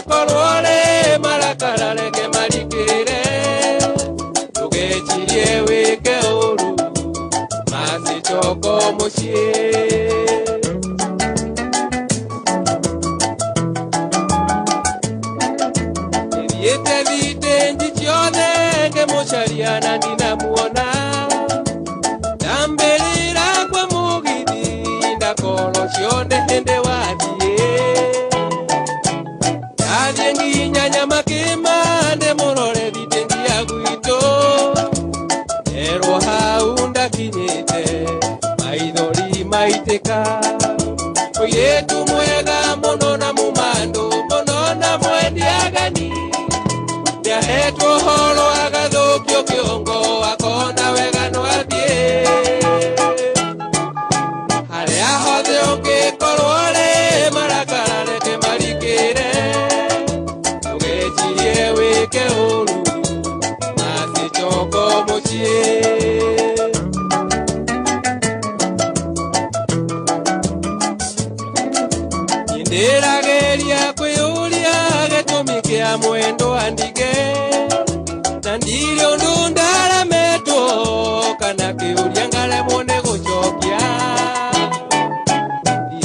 korwore marakara reke marikire tugechirie wike uru masichoko mushie yete vite njichione ke moshariana ninamuona tambelira kwa mugidi ndakolo shione hende wadie yadie nginya nyama kimande murore vite ngia guito ero haunda kinyete maidori maiteka oyetu mwega monona mumando monona mwendiagani hetu holo agadokyo kiongo akona wegano adie hale ahode onge korwale marakara reke marikire tugechirie wike uru masichoko muchie Ndageretie kuyulia getumikia mwendo andige Nandilio ndundara meto kana kiulia ngale mwone kuchokia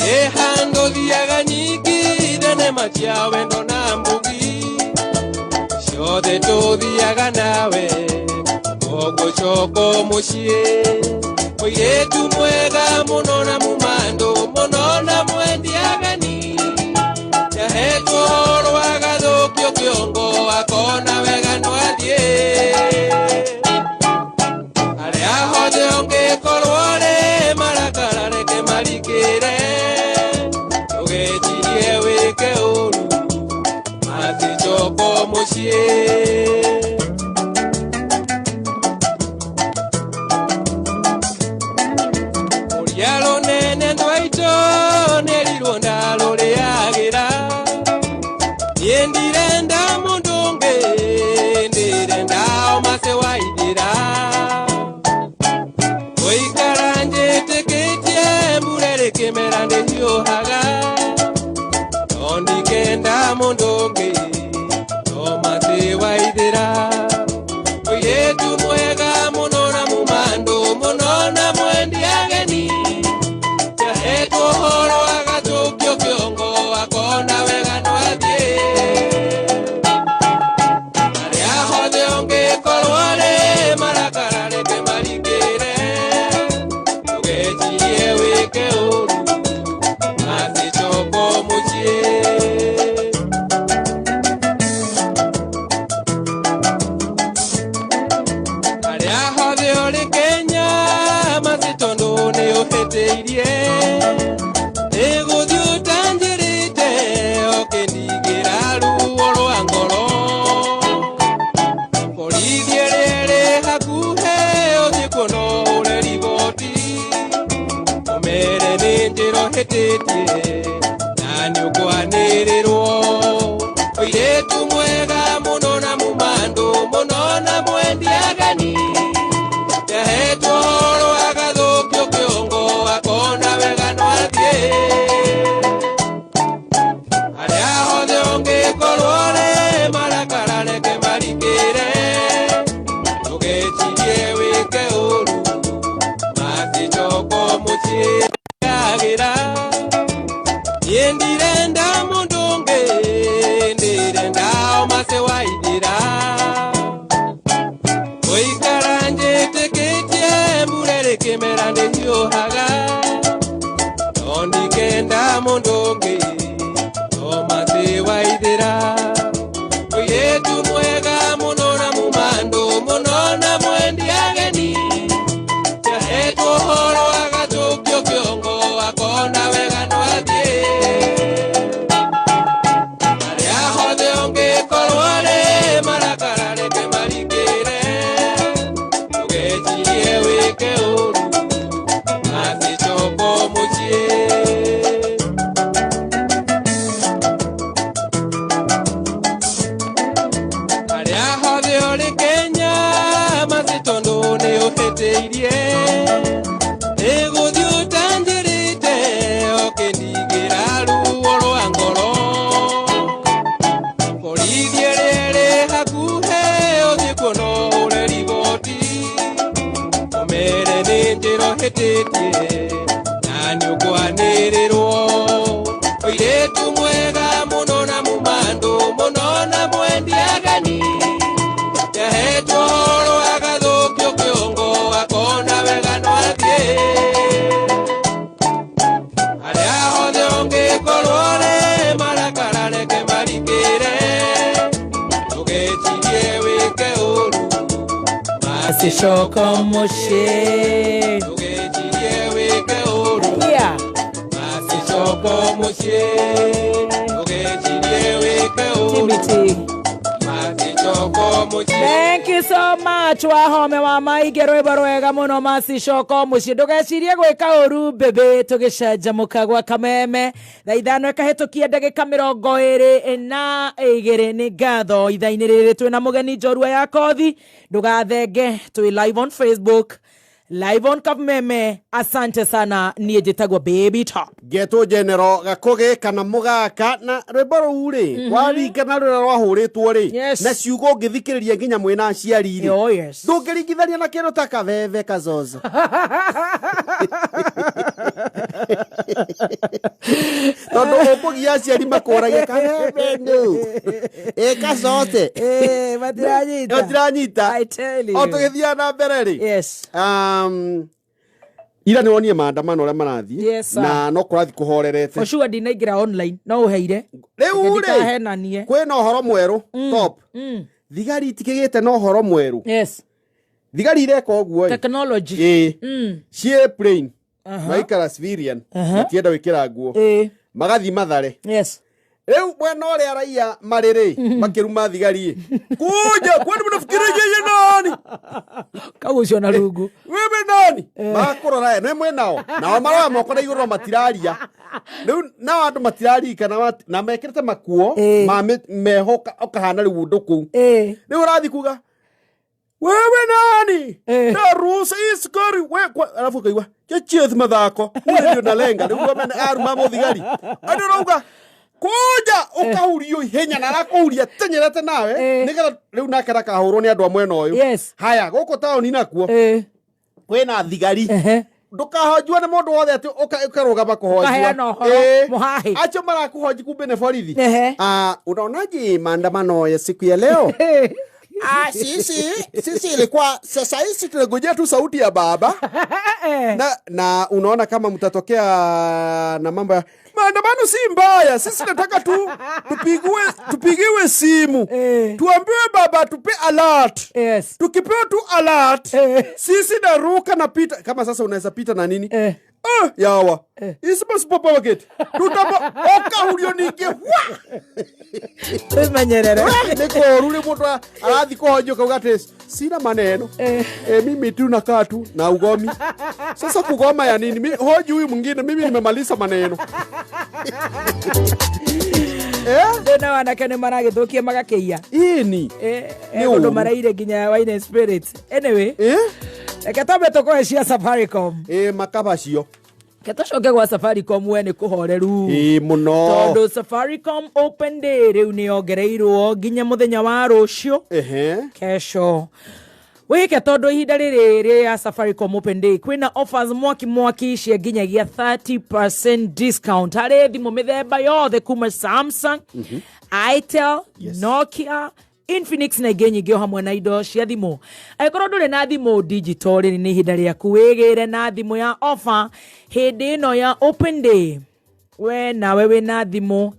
Ye hando diaga nyiki dene machia wendo na mbugi Shode to diaga nawe Ogo choko mushie Oye tu mwega monona mumando monona mwendiaga ni Hekoro agadokyo kiongo akona wegano adie Ale ahode onge korwale marakara reke marikire tugechirie wike uru masichoko mushie Urialo nene ndwaito nelirwonda lole agira Yendirenda mundunge ndirenda omase waidira Oikaranje teketie murere kemerande hiohaga Ondikenda mundunge omase waidira Oyetu mwega monona mumando monona mwendiageni Jahetu horo agatokyo kiongo akona wegano adie Korwale marakara reke marikire tugechirie wike uru masichoko muchie wĩtĩtie na nĩũkwanĩrĩrwo mũirĩtu mwega mũno na mũmandũ mũno na mwendi ageni yahetwo ũhoro agathũkio kĩongo akona wega no athiĩ arĩa othe ũngĩkorwo rĩ marakara reke marikĩre ndũgecirie wĩke ũru masicoko mũciĩ ndũgecirie wĩke ũru yeah. masicoko mũciĩ ndũgecirie wĩke ũru masicoko mũciĩ. Thank you so much wahome wa maige rwĩmbo rwega mũno masicoko mũciĩ ndũgecirie gwĩka ũru bebe tũgĩcanjamũka gwa kameme thaa ithano ĩkahĩtũkia ndagĩka 22 nĩ ngatho ithaa-inĩ rĩrĩ twĩna mũgeni njorua ya kothi ndũgathenge twĩ live on Facebook live on kameme. Asante sana niĩ njĩtagwo baby top Geto General Gakoge kana mũgaka na rwĩmbo rũu rĩ waringana rũrĩa rwahũrĩtwo rĩ Yes. na ciugo ngĩthikĩrĩria nginya mwĩna aciari rĩ Oh, yes. ndũngĩringithania na kĩndũ ta kaveve kazozo tondũ ũkũgia aciari makũragia kaveve no kazote matiranyita I tell you. o tũgĩthiaga na mbere rĩ Yes. ira nĩwonire maandamano ũrĩa marathiĩ Yes, sir. na no kũrathiĩ kũhorerete For sure ndinaingĩra online no ũheire rĩu rĩ ndikahenanie. kwĩna ũhoro mwerũ top thigari itikĩgĩte na ũhoro mwerũ Yes. thigari ireka ũguo Technology. ciĩ plain maikara civilian matienda gwĩkĩra nguo magathi mathare Yes. rĩu mwena ũrĩa raia marĩ rĩ makĩruma thigari kuja kwani mnafikiria yeye nani Kagucio na rungu. wewe nani makũrora nĩ mwenao nao maroya moko na igũrũ matiraria rĩu nao andũ matirarika na mekĩrĩte makuo mehoka okahana rĩu ũndũ kũu rĩu ũrathi kuga wewe nani na ruhusa hii sukari alafu kaigua chechieth mathako ndio nalenga rĩu wamene aruma mũthigari andũ rauga kuja ukahurio ihenya na arakuhuria tenyerete nawe nigetha riu nake rakahurwo ni andu a mwena uyu haya guku taoni nakuo kwina thigari ndukahojua ni mundu wothe ati ukarugama kuhojua acho marakuhoji kumbe ni borithi unaonaje maandamano ya siku ya leo sisi ilikuwa sasa hizi tunangojea tu sauti ya baba na unaona kama mtatokea na mambo ya maandamano si mbaya, sisi nataka tu tupigiwe simu tuambiwe baba tupe alert. Tukipewa tu alert sisi naruka na pita kama sasa unaweza pita na nini yawa isipo supermarket tutapa oka hulio ninge manyerere niko rule mtu arathi kuhojo kaugate sina maneno mimi tu nakaa tu na ugomi sasa kugoma ya nini mimi hoji huyu mwingine mimi nimemaliza maneno Dena wanakane maragithukia magakeia ini ni undu maraire nginya wine spirit anyway ekatabe toko cia Safaricom makabacio Ketocoke gwa Safaricom we ni kuhoreru muno tondu Safaricom Open Day riu ni ongereirwo nginya muthenya wa rucio kesho wike tondu ihinda riri ya Safaricom Open Day kwina offers mwaki cia nginyagia 30% discount hari thimu mithemba yothe kuma Samsung Itel Nokia Infinix na ingĩ nyingĩ hamwe na indo cia thimũ. Angĩkorwo ndũrĩ na thimũ digital nĩ ihinda rĩaku wĩgĩre na thimũ ya offer hĩndĩ ĩno ya Open Day. We nawe wĩna thimũ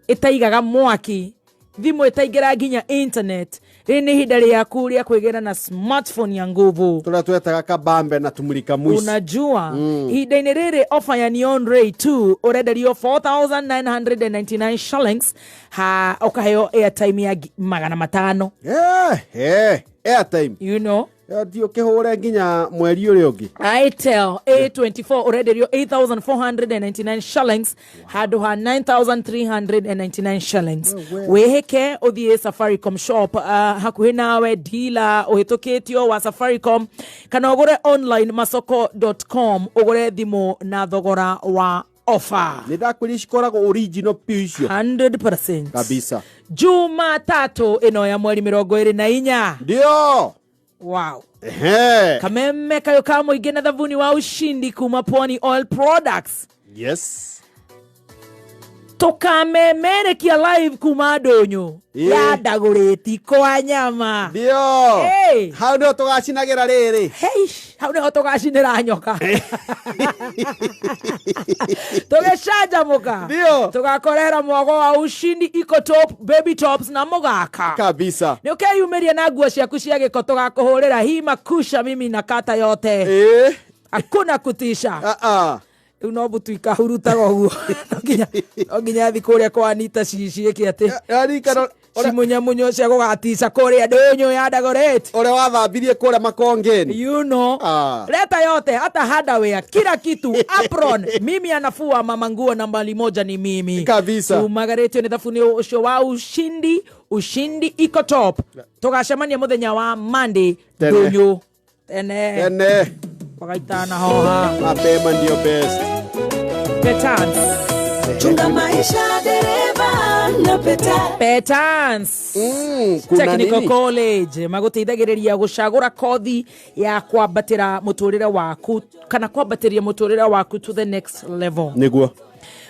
ĩtaigaga mwaki, thimũ ĩtaingĩra nginya internet, rĩ nĩ ihinda rĩaku rĩa kwĩgĩra na smartphone ya nguvu. Tũrĩa twetaga kabambe na tumulika muici. Unajua ihinda-inĩ rĩrĩ offer ya Neon Ray 2 ũrenderio 4,999 shillings ukaheo airtime ya 500. Airtime. You know. Dio kehore nginya mweri ule ũngĩ. Itel A24 ũrenderio 8,499 shillings handũ ha 9,399 shillings. Wĩhĩke ũthiĩ Safaricom shop hakuhĩ nawe dealer ũhĩtũkĩtio wa Safaricom kana ũgũre online masoko.com ũgũre thimũ na thogora wa offer. Nĩdakwĩrĩci koragwo original piece 100% kabisa. Jumatatu ĩno ya mweri 24. Ndio. Wow. Kameme kayo kamo igena dhavuni wa ushindi kuma Pwani Oil Products. Yes. Tukamemere kia live kuma donyo. Ya Ndageretie kwa nyama. Dio. Hey. Hau ndio tugacinagira riri. Hey, hau ndio tugacinira nyoka. Tugeshaja muka. Dio. Tugakorera mwogo wa ushindi iko top baby tops na mugaka. Kabisa. Ni ukeyumiria na nguo ciaku cia giko tugakuhurira hii makusha mimi na kata yote. Hakuna kutisha. No butu ikahuruta goguo nginya thi kuria kwa Anita cicie ati simunya munyo cia gugatisa kuria ndonyo ya Ndageretie ore wathambirie kuria makongeni leta yote hata hardware kila kitu apron mimi anafua mama nguo nambari 1 ni mimi kabisa Ndageretie ni thafuni ucio wa ushindi iko top tugacemania muthenya wa Monday ndonyo tene wakaitana hoha mapema ndio best Petans chunga maisha dereva na Petans Technical College maguteithagireria gucagura kothi ya kwambatira muturire waku kana kwambatiria muturire waku to the next level niguo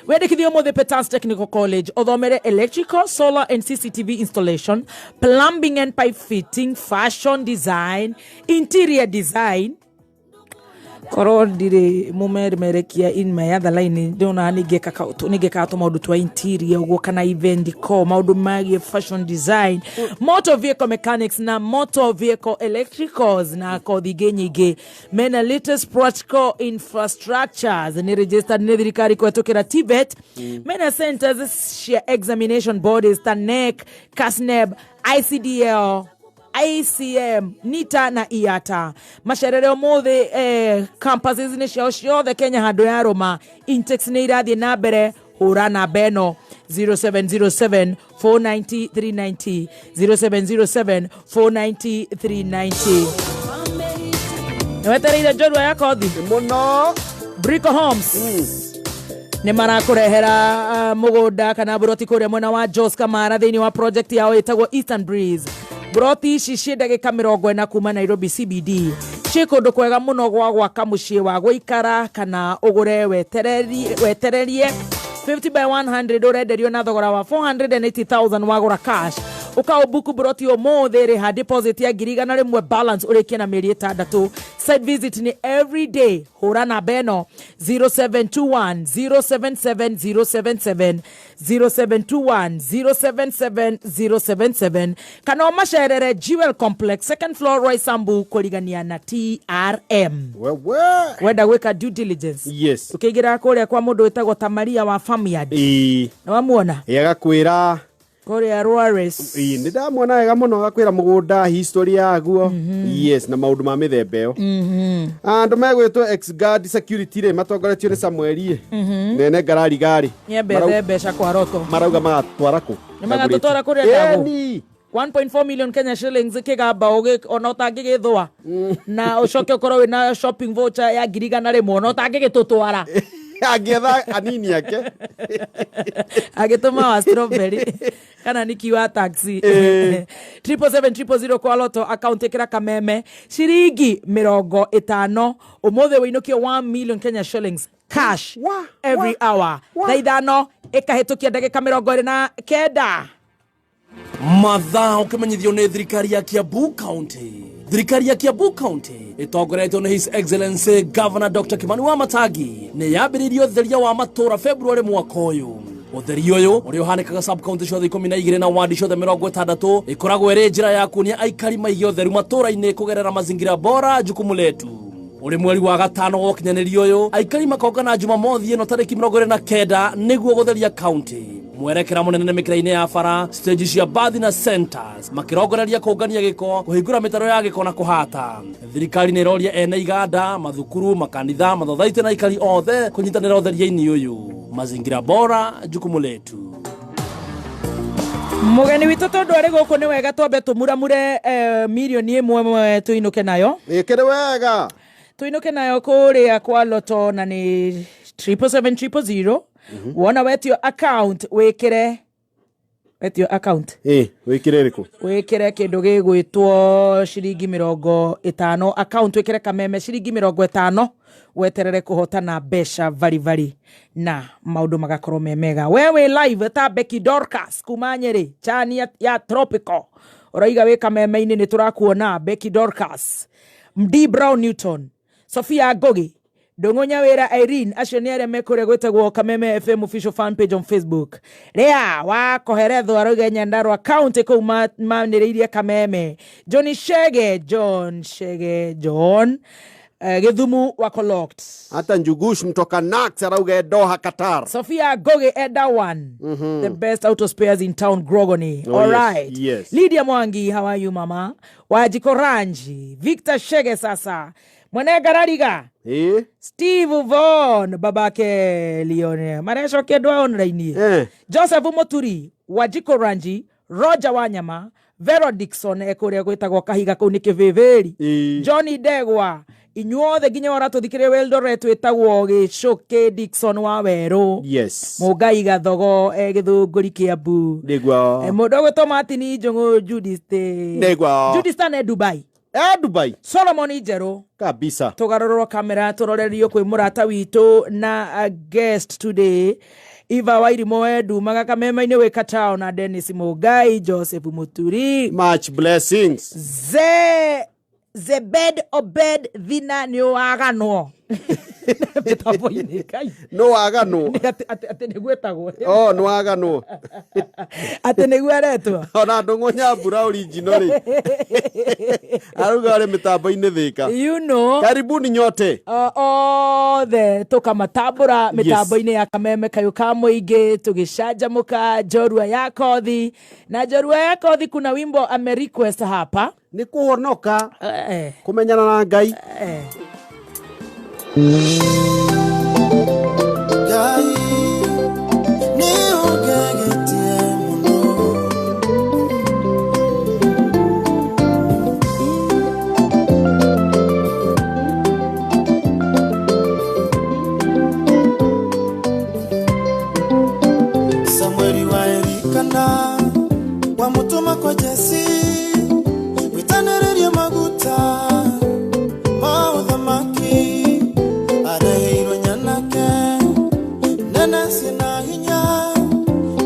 Wendekithio mothe Petans Technical College othomere electrical, solar and CCTV installation, plumbing and pipe fitting, fashion design, interior design. Koro dire mumerekia in my other line ndona nigeka to maudu twa interior ugo kana event decor maudu magi fashion design motor vehicle mechanics na motor vehicle electricals na kothi genyige mena latest practical infrastructures ni registered ni thirikari kwetokera TVET mena centers share examination bodies TANEC CASNEB ICDL ICM, NITA na IATA. Masherere omothe campuses ni cio the Kenya handu ya Roma. Intex ni irathie na mbere hura na beno 0707 490 390 0707 490 390. Wetereire njorua ya kothi muno Brico Homes ni marakurehera mugunda kana buroti kuria mwena wa Jos Kamara thini wa project yao itagwo Eastern Breeze Broti cicie ndagika 40 kuma Nairobi CBD. Chiko ndo kwega muno gwaka mucie wa guikara kana ugure wetererie 50 by 100 urenderio na thogora wa 480,000 wagura cash. Ukaubuku broti omothe ri ha deposit ya girigana rimwe balance urekie na mieri 6. Site visit ni every day. Hura na beno 0721 077 077 0721 077 077 kana masherere Jewel Complex second floor Roy Sambu kurigania na TRM. Wenda gweka due diligence. Yes. Ukigira kuria kwa mundu wetagwo Tamaria wa Farmyard. Na wamuona? Yagakwira Kuria Ruares. Ndamwona wega muno gakwira mugunda history yaguo. Yes, na maundu ma mithembeo. Andu megwitwo ex guard security re matongoretio ni Samueli. Nene garari gari. Nyembere besha kwa roto. Marauga magatwara ku. Ni magatwara kuria ndago. 1.4 million Kenya shillings kigamba ona utangigithwa na ucoke ukorwo wina shopping voucher ya girigana rimwe ona utangigitutwara agetha anini yake agetuma wa strawberry kana nikiwa taxi 77700 kwa loto account ekira kameme shiringi 50 umothe winukio 1 million Kenya shillings cash every hour thaithano ikahetukia ndagika 29 mathaa ukimenyithio ni thirikari ya Kiambu County. Thirikari ya Kiambu County itongoretio ni His Excellency Governor Dr. Kimani wa Matagi ni yambiririo utheria wa matura February mwaka uyu. Utheria uyu uri uhanikaga sub county ciothe 12 na ward ciothe 60 ikoragwo iri njira ya kunia aikari maigio theru matura-ini kugerera mazingira bora jukumu letu. Uri mweri wa gatano gokinyanirio uyu aikari makongana Jumamothi ino tariki 29 niguo gutheria county. Mwerekera munene mikira-ini ya bara stage cia bathi na centers makirongoreria kungania giko kuhingura mitaro ya giko na kuhata. Thirikari ni roria ene iganda mathukuru makanitha mathothaite na aikari othe kunyitanira utheria-ini uyu mazingira bora jukumu letu. Mugeni witu tondu ari guku ni wega twambe tumuramure milioni 1 tuinuke nayo ikiri wega tuinuke nayo kuria kwa loto na ni 77700 wona wetio account wekere etio account wikire riku wikire kindu gigwitwo ciringi 50 account wikire kameme ciringi 50 weterere kuhotana besha vari na maundu magakorwo memega wewe live ta Becky Dorcas kumanyere chani ya tropical uraiga we kameme-ini ni turakuona Becky Dorcas MD Brown Newton Sophia Gogi Dongonya wera Irene acio ni aria mekure gwetagwo Kameme FM official fan page on Facebook. Rea wa koheretho aruga Nyandarua account ko maniriria Kameme. John Githumu wako locked. Hata Njugush mtoka Nax arauga Doha Qatar. Sophia Goge Eda one. The best auto spares in town Grogony. All right. Yes. Lydia Mwangi, how are you mama? Wajiko Ranji, Victor Shege sasa. Mwane Garariga. Steve Von babake Lione. Maresho kedwa online. Joseph Moturi, Wajiko Ranji, Roger Wanyama, Vero Dixon ekore gwetagwo kahiga kau ni kiveveri. Johnny Degwa, inyuothe nginya waratuthikire Eldoret wetagwo Gicoke Dixon wa Weru. Yes. Mugai Gathogo Githunguri Kiambu. Degwa. Mundu gwetwo Martin Jongo Judith. Degwa. Judith ne Dubai. Dubai. Solomon Ijero. Kabisa. Tugarorwo kamera turorerio kwi murata witu na a guest today. Iva Wairimo Edu maga kameme-ini weka town na Dennis Mugai, Joseph Muturi. Much blessings. Zebed Obed Vina ni wagano. Betapo ini kai. No wagano. Ate negwetagwo. Oh, no wagano. Ate negweretwo. Ona ndongonya bura original. Aruga ale mitambo-ini thika. You know. Karibuni nyote. The toka matabura mitambo-ini ya Kameme kayo kamuingi tugishajamuka jorua ya kothi. Na jorua ya kothi kuna wimbo request hapa. Ni kuhonoka. Kumenyana na Ngai. Samueli waerikana wa mutuma kwa Jesi witanereria maguta mauthamaki areheirwo nyanake nene sina hinya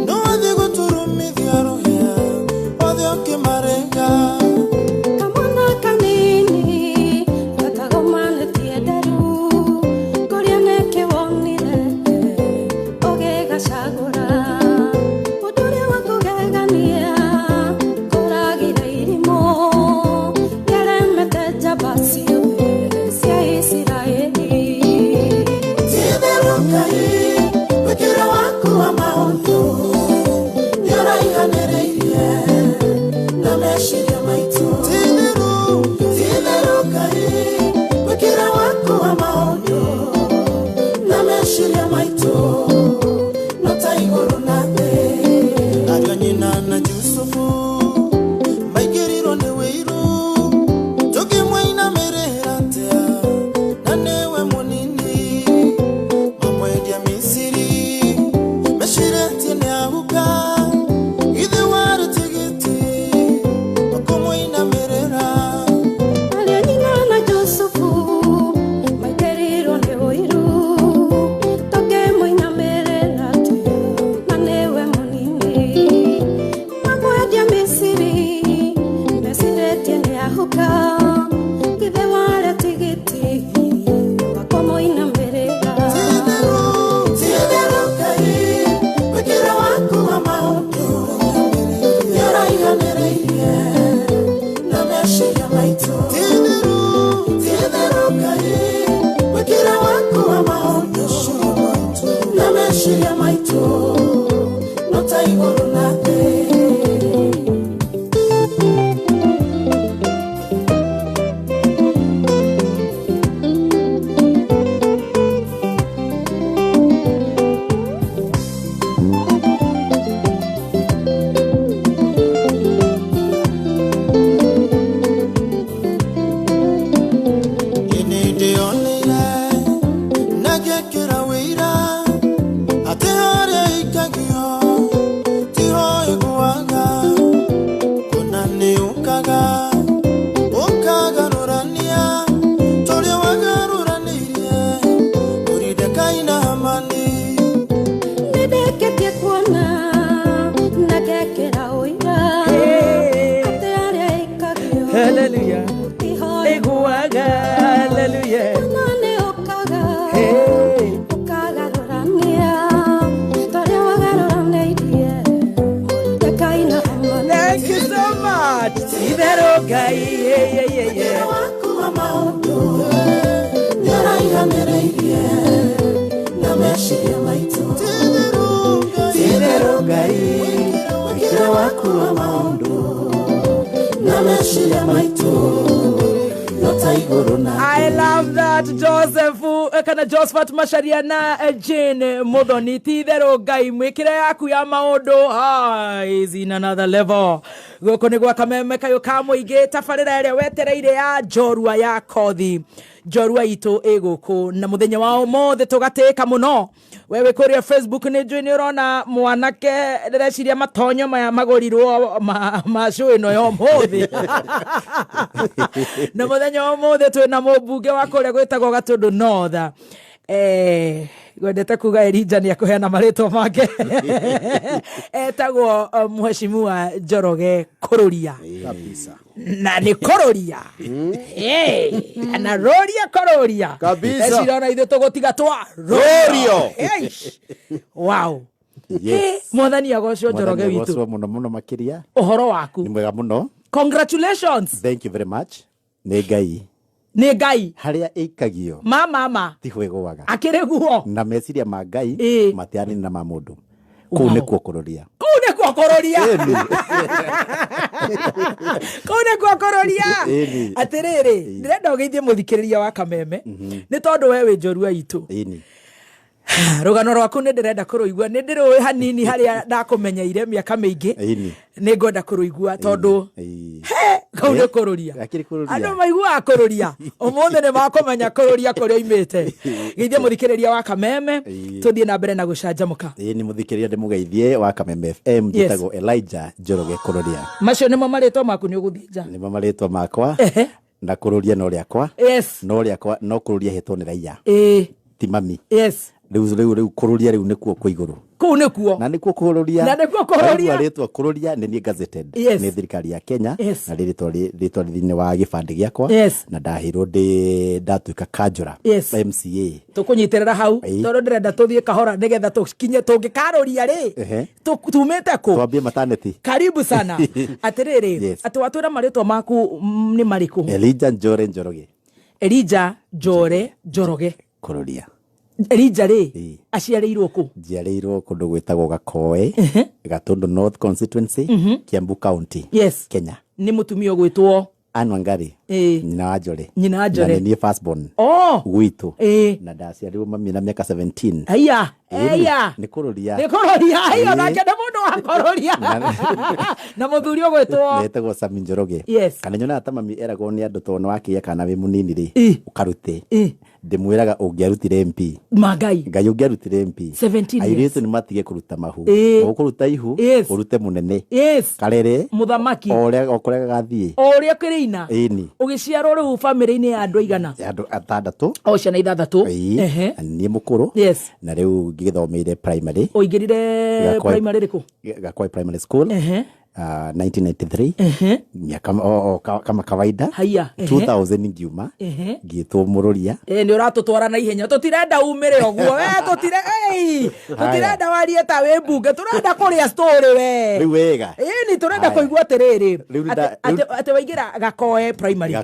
no athi guturumithia rohia othe okimarega Kamwana kanini gatagomanetie nderu kuria neke wonire ogegacagura uduria wakugegania kuragire irimo yaremete jabasi cia Israeli titherukai wikira waku wa maundu yaraihanereirie na meciria maitu titherukai wikira waku wa maundu na meciria maitu no ta iguru na thi ariũ nyina na Jusufu maigĩrirwo nĩ wĩiru tũkĩmũinamĩrĩra atia na nĩwe mũnini mamwendia Misiri mecirĩtie nĩ ahuka ithe warĩ tigiti wakũmũinamĩrĩra Aria nyina na Jusufu maigĩrirwo nĩ ũiru tũkĩmũinamĩrĩra atia na nĩwe mũnini mamwendia Misiri mecirĩtie nĩ ahuka ithe warĩ tigiti wakũmũinamĩrĩra titherukai wĩkĩra waku wa maũndũ yaraihanĩrĩirie na meciria maitũ titherukai wĩkĩra waku wa maũndũ na meciria maitũ no ta igũrũ na thĩ nĩndĩonire na ngĩkĩra wĩira atĩ harĩa ikagio tiho ĩgwa hallelujah. Iguaga, hallelujah. Nane okaga. Hey. Okaga rorania. Toria waga rorane idie. Kaina amana. Thank you so much. Sidero gai, yeah. Waku wa maundu Nyara mere idie Na meshiria maito Sidero gai. Wakira waku wa maundu Na meshiria maito I love that. Josephat Masharia na Jane Modoni Tidero Gai Mwikire yaku ya maodo is in another level. Goko ni gwa kameme kayo kamo ige tafarira ere wetereire ya jorua ya kothi. Jorua ito egoko na muthenya wao mothe tugateka muno. Wewe Kururia Facebook ni juni urona mwanake ndeciria matonyo maya magorirwo mashu ino yo mothi. Na muthenya wa mothe twina mubunge wa kuria gwitagwo Gatundu North. Gwendete kuga Elijah ni akuheana maritwa make. Etagwo Mheshimiwa Njoroge Kururia. Kabisa. Na ni Kururia. Na Roria Kururia. Kabisa. Ecirona ithu tugotiga twa Rorio. Wow. Yes. Mwathani agocwo Njoroge witu. Agocwo muno makiria. Uhoro waku. Ni mwega muno. Congratulations. Thank you very much. Nĩ Ngai. Nĩ Ngai. Haria ikagio. Mama. Tihweguaga. Akire guo. Na meciria ma Ngai matiani na ma mundu. Wow. Kuu nĩkuo Kururia. Kune kwa Kururia. Kune kwa Kururia. Atiriri, ndirenda ugeithie muthikiriria wa kameme. Ni tondu wewe njorua itu. Rugano rwaku ni ndirenda kuruigua ni ndiruwi hanini haria ndakumenyeire miaka mingi ni ngwenda kuruigua tondu kaune Kururia andu maigua Kururia umuthi ni makumenya Kururia kuria imite geithie muthikiriria wa kameme tuthie na mbere na gucanjamuka ni muthikiriria ndimugeithie wa kameme FM njitagwo Elijah Njoroge Kururia macio nimo maritwa maku ni uguthinja nimo maritwa makwa na Kururia no riakwa no riakwa no Kururia hetwo ni raia ti mami riu Kururia riu nikuo kwa iguru kuu nikuo na nikuo Kururia na nikuo Kururia ritwa Kururia ni gazetted ni thirikari ya Kenya na ritwa thini wa gibandi giakwa na ndahirwo ndatuika kanjura MCA tukunyitirira hau tondu ndirenda tuthie kahora nigetha tukinye tungikaruria ri tumite ku twambie mataneti karibu sana atiriri ati watwira maritwa maku ni mariku Elijah Njoroge Elijah Njoroge Kururia Elijah ri aciareirwo ku njiareirwo kundu gwitagwo Gakoe Gatundu North constituency Kiambu County Kenya ni mutumio gwitwo Anwangari nyina wa Njore na ni first born gwitu na ndaciarirwo mami na miaka 17 aya ni Kururia ayo nake nda mundu wa Kururia na muthuri ogwitwo etagwo Sami Njoroge kana nyona ta mami eragwo ni andu tona wakiya kana wi munini ri ukarute ndimwiraga ungiarutire MP Ngai ungiarutire MP 17 airitu ni matige kuruta mahu ukuruta ihu urute munene karere muthamaki oria okorega gathie oria kirina ugiciarwo riu family ini ya andu aigana andu atandatu ciana ithathatu ni mukuru na riu ngithomeire primary oingirire primary riku Gakoi primary school 1993 miaka kama kawaida 2000 ngiuma ngitwo Mururia ni uratutwara na ihenya tutirenda umire oguo we tutirenda warie ta we bunge turenda kuria story we riu wega ni turenda kuigua atiriri ati waigira Gakoe primary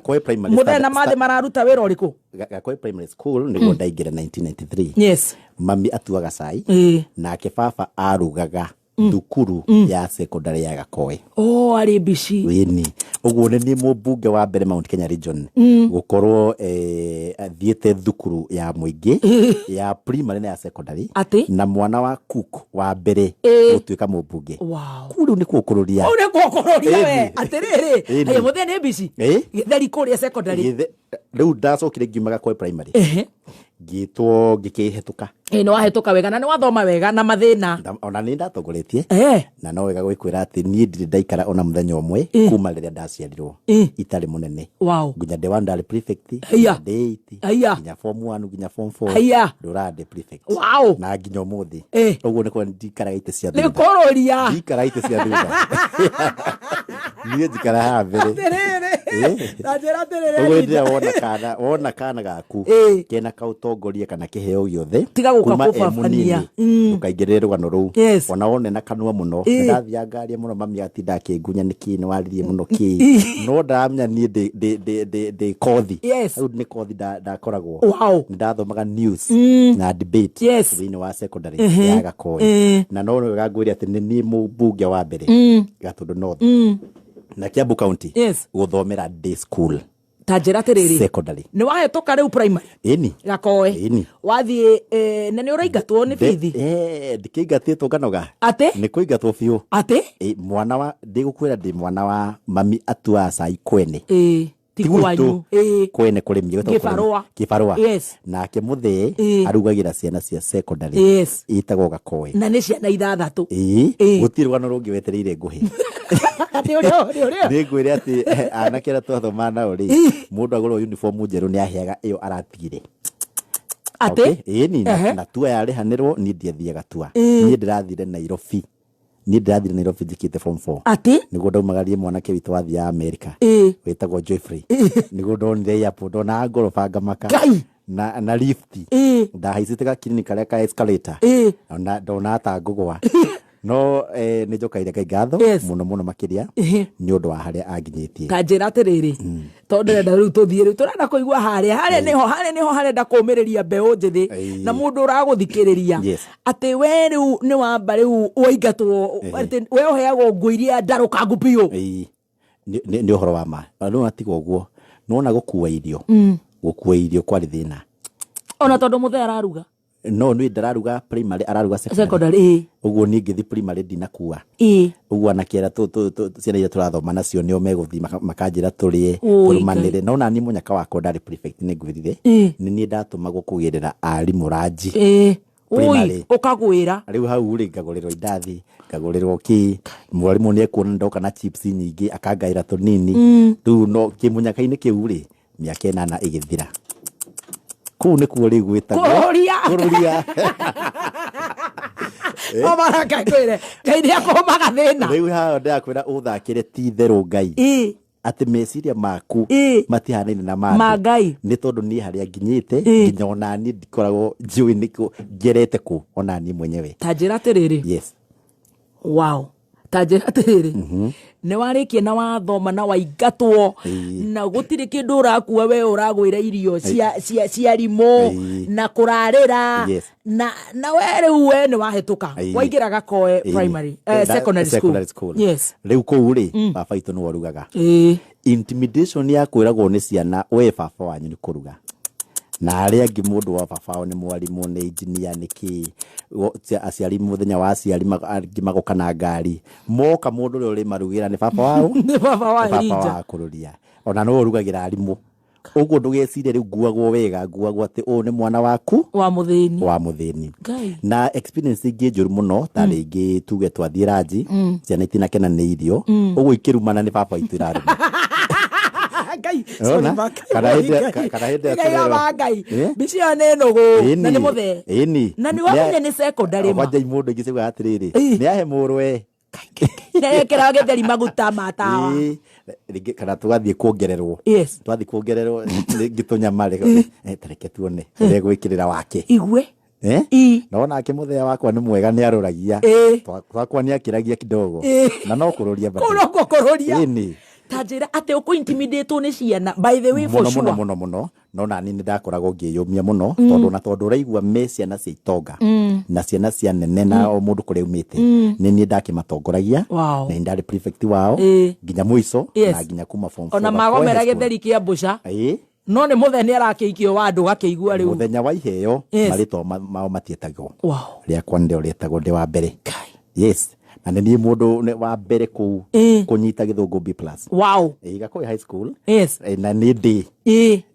muthena mathe mararuta wira uriku Gakoi primary school niguo ndaingira 1993 mami atuaga cai nake baba arugaga thukuru ya secondary ya Gakoe ari bici wini uguo ni mubunge wa mbere Mount Kenya region gukorwo thiete thukuru ya muingi ya primary na ya secondary na mwana wa cook wa mbere gutuika mubunge kuru ni Kururia we atiriri ayo muthe ni bici theri kuria secondary riu ndacokire ngiuma Gakoe primary gitwo gikihetuka no wahetuka wega na ni wathoma wega na mathina ona ni ndatongoretie na no wega gwikwira ati ni ndiri ndaikara ona muthenya umwe kuma riria ndaciarirwo itari munene nginya de wandari prefect date nginya form 1 nginya form 4 ndurade prefect na nginya umuthi uguo ni kwa ndikara ite cia thutha ni Kururia ndikara ite cia thutha ni njikara ha mbere Tajira terere. Ugwithia wona kana gaku kena kautongoria kana kiheo giothe tiga guka kubabania ukaingirira rugano ruu ona wone na kanua muno ndathia ngaria muno mami atinda akingunya niki ni waririe muno ki no ndamenya ni de kothi riu ni kothi ndakoragwo ndathomaga news na debate thini wa secondary ya Gakoi na no gagwiri ati ni mbunge wa mbere Gatundu North na Kiambu County guthomera day school Tajira terere secondary ni wahetoka riu primary ini Gakoi wathie na ni uraingatwo ni bithi ndikingatitwo nganoga ate ni kuingatwo biu ate mwana wa ndigukwira ndi mwana wa mami atua cai kwene tikwanyu kwene kurimi kibarua nake muthee arugagira ciana cia secondary itagwo Gakoi na ni ciana ithathatu gutiri rugano rungi wetereire nguhi ningwire ati anakera twathoma nao ri mundu agurwo uniform njeru ni aheaga iyo aratigire ate ni na tua yarehanirwo ni ndiathiaga tua ni ndirathire Nairobi jikite form 4 ate niguo ndaumagarie mwanake witu wathia America wetagwo Joyfrey niguo ndonire yapo ndona ngoroba ngamaka na lift ndahaicite gakirini karia ka escalator ndona atangugwa no ni njokaire Ngai ngatho muno makiria ni undu wa haria anginyitie Tajira terere tondu ndenda riu tuthie riu turenda kuigua haria niho harenda kumiriria mbeu njithi na mundu uraguthikiriria ati we riu ni wamba riu waingatwo we uheagwo nguiria ndaruka ngupio ni uhoro wa ma riu atigo guo nona gukua irio kwari thina ona tondu muthee araruga no ni ndararuga primary araruga secondary uguo ni ngithi primary dinakua uguo anakiera ciana iria turathoma nacio nio meguthi makanjira turie turumanire no nani munyaka wako ndari prefect ni ngwirire ni ndatumagwo kugirira arimu ranji primary ukagwira riu hau ri ngagurirwo indathi ngagurirwo ki mwarimu ni ekuona ndoka na chips nyingi akangaira tunini tu no kimunyaka-ini kiu ri miaka 8 igithira kuu ni kuo riu gwitagwo Kururia omaraka kwire ngai akomaga thina riu ha ndakwira uthakire ti theru Ngai ati meciria maku matihanaine na mangai ni tondu ni haria nginyite nginya ona ni ndikoragwo njui niko ngerete ku ona ni mwenyewe Tajira terere wow Tajira terere ne warikie na wathoma na waingatwo na gutiri kindu urakua we uragwira irio cia rimo na kurarira na were uwe ni wahetuka waingira Gakoi primary secondary school riu ku ri baba itu ni warugaga intimidation ya kwiragwo ni ciana we baba wanyu ni kuruga na aria angi mundu wa baba ni mwarimu ni engineer niki aciari muthenya wa aciari magoka na ngari moka mundu uri marugira ni baba wao ni baba wa Kururia ona no urugagira arimu uguo ndugecire riu nguagwo wega nguagwo ati ni mwana waku wa muthini na experience ingi njuru muno ta ringi tuge twathie ranji ciana itinakena ni irio uguo ikirumana ni baba itu iraruma Ngai kana hinde Ngai bicio ne nugu na ni muthee na ni wamenye ni secondary ma wanja imundu ingi ciuga atiriri ni ahe murwe nekera getheri maguta matawa ringi kana tugathie kuongererwo twathie kuongererwo ngitunyamare tareke tuone gwikirira wake igwe no nake muthea wakwa ni mwega ni aruragia twakwa ni akiragia kidogo na no kururia Tajira ate uko intimidate ni ciana by the way for sure muno no nani ni ndakoragwo ngiyumia muno tondu uraigua me ciana cia itonga na ciana cia nene na o mundu kuria umite ni ndakimatongoragia na ndari prefect wao nginya muico na nginya kuma form 4 ona magomera getheri kia mbusha no ni mutheni arakiikio wa andu gakeigua riu muthenya wa iheo marito mao matietagwo ria kwa ndio retagwo ndi wa mbere na ni mundu wa mbere ku kunyita githungu B+ Gakoi high school na ni D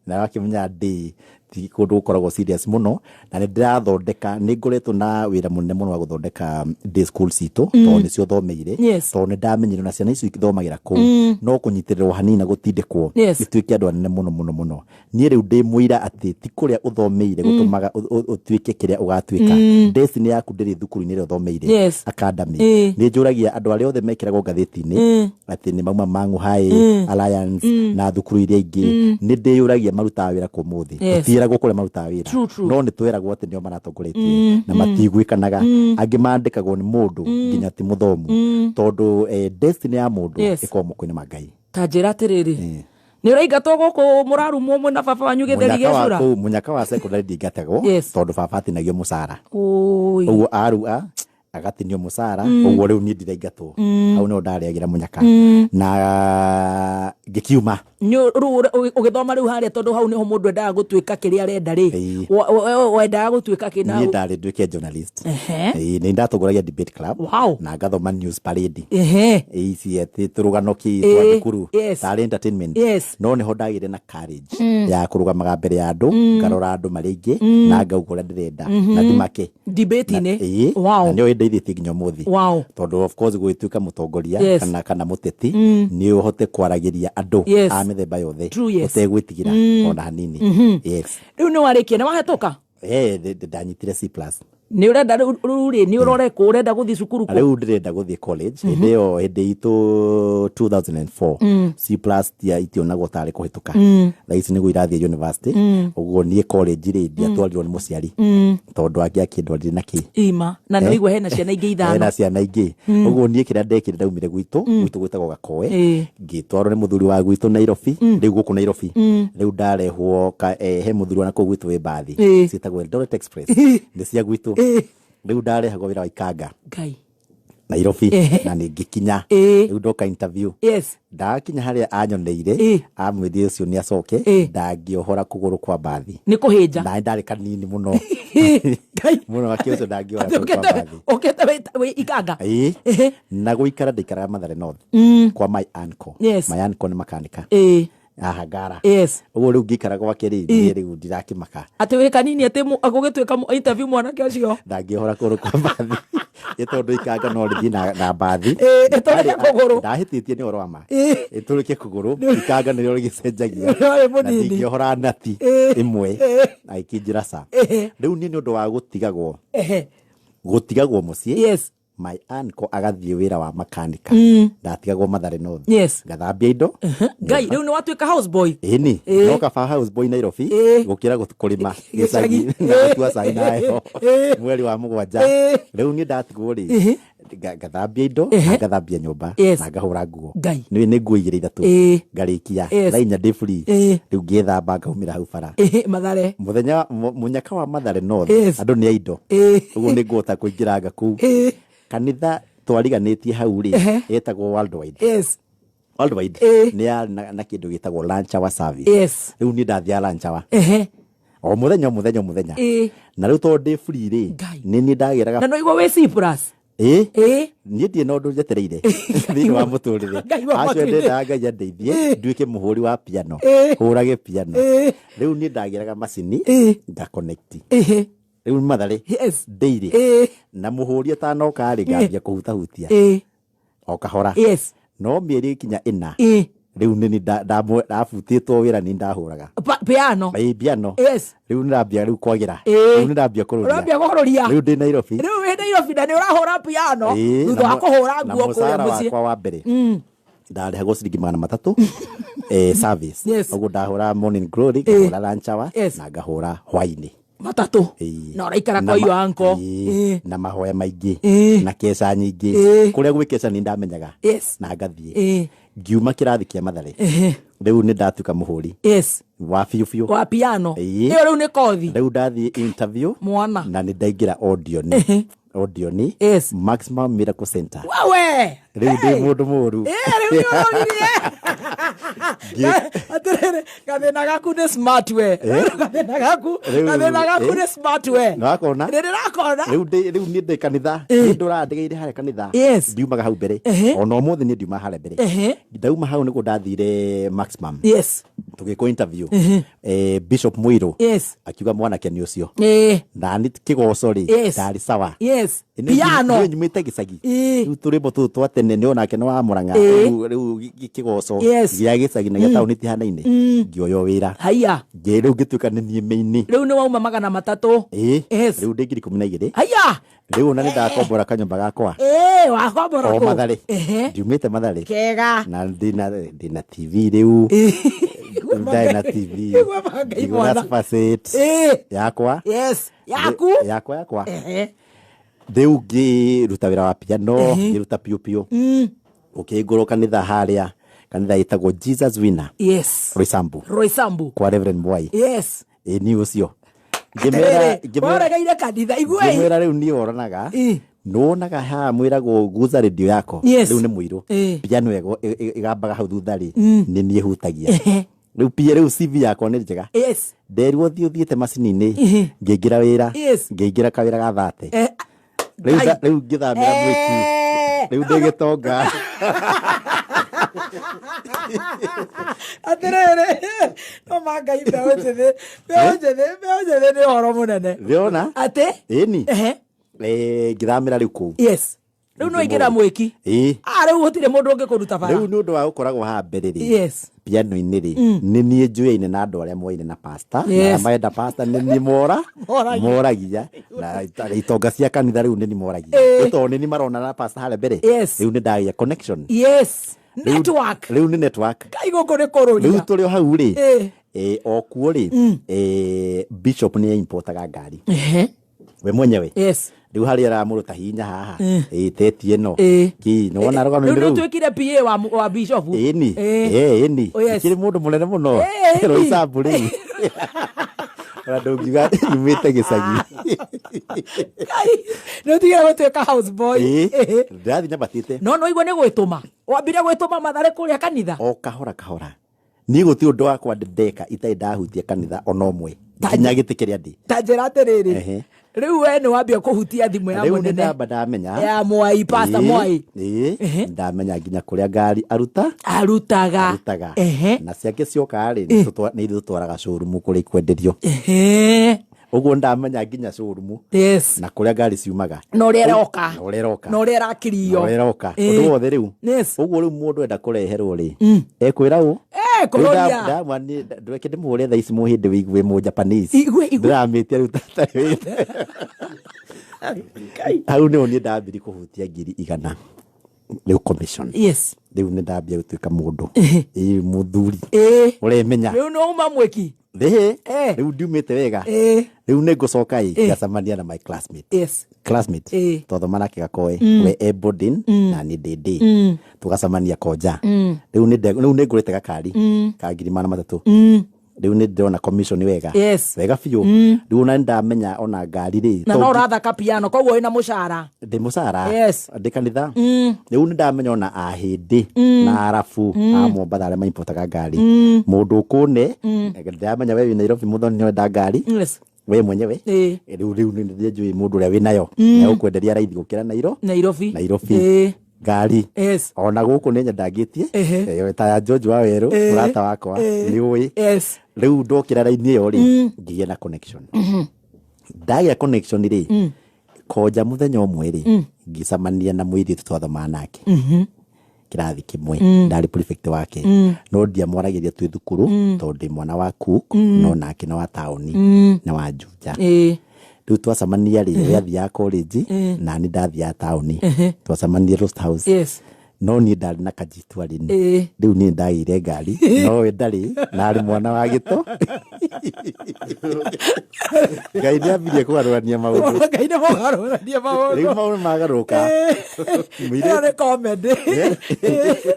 na wakimenya D ti kundu ukoragwo serious muno na ni ndirathondeka ni ngoretwo na wira munene muno wa guthondeka day school cito to ni cio thomeire to ni ndamenyire na ciana icio ikithomagira ku no kunyitirwo hanina gutindikwo ituike andu anene muno ni riu ndi muira ati ti kuria uthomeire gutumaga utuike kiria ugatuika destiny yaku ndiri thukuru ni ri uthomeire academy ni njuragia andu aria othe mekiragwo ngathiti-ini ati ni mauma mangu hai alliance na thukuru iria ingi ni ndiyuragia marutaga wira ku muthi tira gukore marutaga wira no ni twiragwo ati nio maratongoretie na matigwikanaga angi mandikagwo ni mundu nginya ti muthomu tondu destiny ya mundu ikomo kwina magai tajira atiriri ni uraingatwo guku murarumwo mwe na baba wanyu githeri gecura munyaka wa secondary ndigatagwo tondu baba atinagio musara uguo arua agatinio musara uguo riu ni ndiraingatwo au no ndariagira munyaka na gikiuma ni ugithoma riu haria tondu hau niho mundu endaga gutuika kiria arenda ri wendaga gutuika kina ni ndari nduike journalist ni ndatongoragia debate club na ngathoma news parade ici ati turugano ki twa thukuru tari entertainment no niho ndagire na courage ya kurugamaga mbere ya andu ngarora andu mari ingi na ngauga uria ndirenda na ndimake debate ine na nio ndeithi nginya muthi tondu of course gwituika mutongoria kana muteti ni uhote kwaragiria andu a mithemba yothe utegwitigira ona hanini riu ni warikia na wahetoka ndanyitire C+ ni urenda ruri ni urore ku urenda guthi cukuru ku riu ndirenda guthi college ndio hindi itu 2004 C+ tia itionagwo tari kuhituka thaisi nigu irathie university uguo nie college ri ndia twarirwo ni muciari tondu angi akindwarire na ki ima na nigwe hena ciana ingi ithano hena ciana ingi uguo nie kira ndekire ndaumire gwitu gwitagwo Gakoe ngitwarwo ni muthuri wa gwitu Nairobi riu guku Nairobi riu ndarehwo he muthuri wa naku gwitu we bathi citagwo Eldoret Express ni cia gwitu riu ndarehagwo wira wa ikanga ngai Nairobi na ningikinya riu ndoka interview ndakinya haria anyoneire amwithie ucio ni acoke ndangiohora kuguru kwa bathi ni kuhinja na ndari kanini muno muno akioso ndangiohora kwa bathi okete we ikanga na guikara ndikara Mathare North kwa my uncle ni makanika ahagara uguo riu ngikara gwake ri ni riu ndirakimaka ati we kanini ati agugituika interview mwanake ucio ndangihora kuguru kwa bathi itondu ikanga no rithi na bathi itondu kuguru ndahititie ni orwa ma iturike kuguru ikanga ni rigicenjagia na ndingihora nati imwe aikinjira sa riu ni undu wa gutigagwo mucii my uncle agathie wira wa makanika ndatigagwo Mathare North ngathambia indo ngai riu ni watuika house boy ni no kaba house boy Nairobi gukira kurima gicagi na tua sai nayo mweri wa mugwanja riu ni ndatigwo ri ngathambia indo ngathambia nyumba na ngahura nguo ni nguo igire ithatu ngarikia thainya ndi free riu ngithamba ngaumira hau bara Mathare munyaka wa Mathare North andu ni aindo uguo ni ngota kuingira ngaku kanitha twariganitie hau ri etagwo worldwide ni na kindu gitagwo lunch hour service riu ni ndathia lunch hour o muthenya na riu to ndi free ri ni ndagiraga na no igwo we C+ ni ndie no ndu njetereire thini wa muturire acio ndenda Ngai andeithie nduike muhuri wa piano hurage piano riu ni ndagiraga macini nga connect riu Mathare daily na muhuri atanoka ri ngambia kuhutahutia o kahora no mieri kinya 4 riu ni ndabutitwo wira ni ndahuraga piano riu ndambia riu kwagira riu ndambia kururia riu ndi Nairobi na ni urahura piano thutha wa kuhura nguo kuria mucii kwa wa mbere ndarehagwo ciringi 300 service uguo ndahura morning glory ngahura lunch hour na ngahura hwaini matatu na uraikara kwa iyo anko na mahoya maingi na kesa nyingi kuria gwikesa ni ndamenyaga na ngathie ngiuma kirathi kia Mathare riu ni ndatuka muhuri wa fiu wa piano iyo riu ni kothi riu ndathie interview mwana na ni ndaingira audio ni Maximum Miracle Center wewe Riu ndi mundu muru. Riu atere gathina gaku ni smart we. Gathina gaku ni smart we. Nakona. Ndirakona. Riu ni ndi kanitha. Ni ndurandigeire hare kanitha. Ndiumaga hau mbere. Ona umuthi ni ndiuma hare mbere. Ndauma hau niguo ndathire maximum. Tugiko interview. Bishop Muiro. Akiuga mwanake ni ucio. Na ni kigoco ri. Ndari sawa. Piano. Ni nyumite gicagi. Riu turimbo tu twatene ni onake no wa Murang'a. Riu kigoco. Gia gicagi na gitauni ti hanaine. Ngioyo wira. Haya. Nge riu ngituika ni kameme-ini. Riu ni wauma 300. Riu ndi 12. Haya. Riu na ni ndakombora kanyumba gakwa. Wakombora ko. O Mathare. Ndiumite Mathare. Kega. Na ndina TV riu. Ndina TV. Igora facet. Yakwa. Yakwa. Riu ngiruta wira wa piano, ngiruta piu. Ukigoro kanitha haria. Kanitha itagwo Jesus Winner. Rwimbo. Kwa Reverend Mwai. Ni ucio. Gemeira kanitha igwe. Gemeira riu ni oronaga. Nonaga ha mwirago guza radio yako. Riu ni muiru. Piano ego igambaga hau thutha ri. Ni ni hutagia. Riu pia riu CV yako ni njega. Nderuo thiuthiete macini-ini. Ngingira wira. Ngingira kawira ga 30. Riu ngithamira mwiki. Riu ndigitonga. Aterere no mangai beojede ni horo munene. Riona? Ate? Eni. Ngithamira riu ku. Riu no ingira mwiki. Riu gutire mundu ungikuruta bara. Riu ni undu wa gukoragwo ha mbere ri. Piano-ini ri. Ni ni njuyaine na andu aria moine na pastor. Na maenda pastor ni ni moragia. Na itonga cia kanitha riu ni moragia. Uto ni marona na pastor hale mbere. Riu ni ndagia connection. Network. Riu ni network. Kaigo kore Kururia. Riu turi hau ri. Okuo ri. Bishop ni importaga ngari. We mwenyewe. Riu hari ara muruta hinya haha. Tetie no. Ki no na rogano riu twikire PA wa Bishop. Eni. Kiri mundu munene muno. Roisambu ri. Radongiga nimete gicagi. No tigira guteka house boy. Ndathi nyabatite. No igwe ni gwituma. Wambire gwituma Mathare kuria kanitha. O kahora. Ni guti undu wakwa ndeka itai ndahutia kanitha ona omwe. Nginya gitikiria ndi. Tanjira atiriri. Riu we ni wambia kuhutia thimu ya munene. Riu ndamba ndamenya. Ya Mwai, Pastor Mwai. Ndamenya nginya kuria ngari arutaga. Na ciake cioka ri ni itutwaraga showroom kuria ikwenderio. Uguo ndamenya nginya showroom. Na kuria ngari ciumaga. No rieroka. No rierakirio. Undu wothe riu. Uguo riu mundu enda kureherwo ri. Ekwira u. Kururia. Ndamwani ndweke ndimuhure tha ici muhinde wigwe mu Japanese. Ndramite riu tatari. Hau ni oni ndambiri kuhutia 100 riu commission. Riu ni ndambia gutuika mundu. Muthuri. Uremenya. Riu no uma mweki. Riu ndiumite wega. Riu ni ngucoka ngacamania na my classmate. Totho manake gakoe. We Ebodin na ni Dede. Tugacamania koja. Riu ni ngurite gakari. Ka 3,300. Riu ni ndona commission wega. Wega fiu. Riu na ndamenya ona ngari ri. Na no rathaka piano koguo ina mushara. Ndi mushara. Ndi kanitha. Riu ni ndamenya ona ahindi na arafu Mombatha aria maimportaga ngari. Mundu kune ndamenya we Nairobi muthoni ni wenda ngari. We mwenyewe. Riu ni njui mundu uria winayo. Na ukwenderia raithi gukira Nairobi. Ngari. Ona guku ni nyandagitie. Yo ta ya George wa Weru murata wakwa ni ui. Riu ndokira raini yo ri ngiye na connection. Ndagia connection ri koja muthenya omwe ri ngicamania na muiritu twathoma nake. Kirathi kimwe ndari prefect wake. No ndiamwaragiria twi thukuru tondu mwana wa Cook no nake na wa taoni na wa Juja. Riu twacamania ri yathia college na ni ndathia taoni. Twacamania Roast House. No ni ndari na kajitu arini. Riu ni ndagire ngari no we ndari na ari mwana wa gito. Ngai ndiambirie kugarurania maundu. Riu maundu magaruka. Mwire comedy.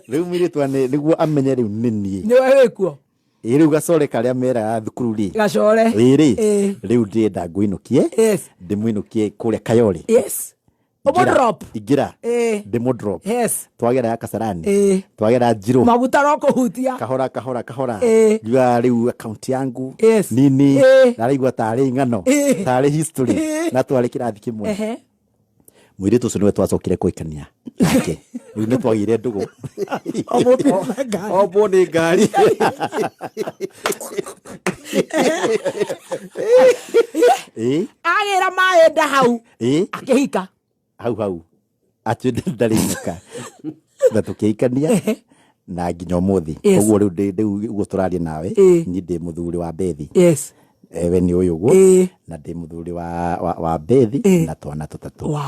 Riu mwire twane niguo amenye riu nini. Ni wewe kuo. Riu gacore karia mera thukuru ri. Gacore. Riu ndienda nguinukie. Ndimwinukie kuria Kayole. drop igira demo drop yes twagera ya Kasarani twagera Njiro maguta roko hutia kahora jua riu account yangu nini na rigwa tari ngano tari history na twari kirathi kimwe mwiri tu sino twacokire kuikania yake riu ni twagire ndugu obo ni ngari agira maenda hau akihika hau atwende ndarinka na tukiikania na nginya muthi koguo riu guturaria nawe ni ndi muthuri wa Bethi we ni uyu guo na ndi muthuri wa Bethi na twana tutatu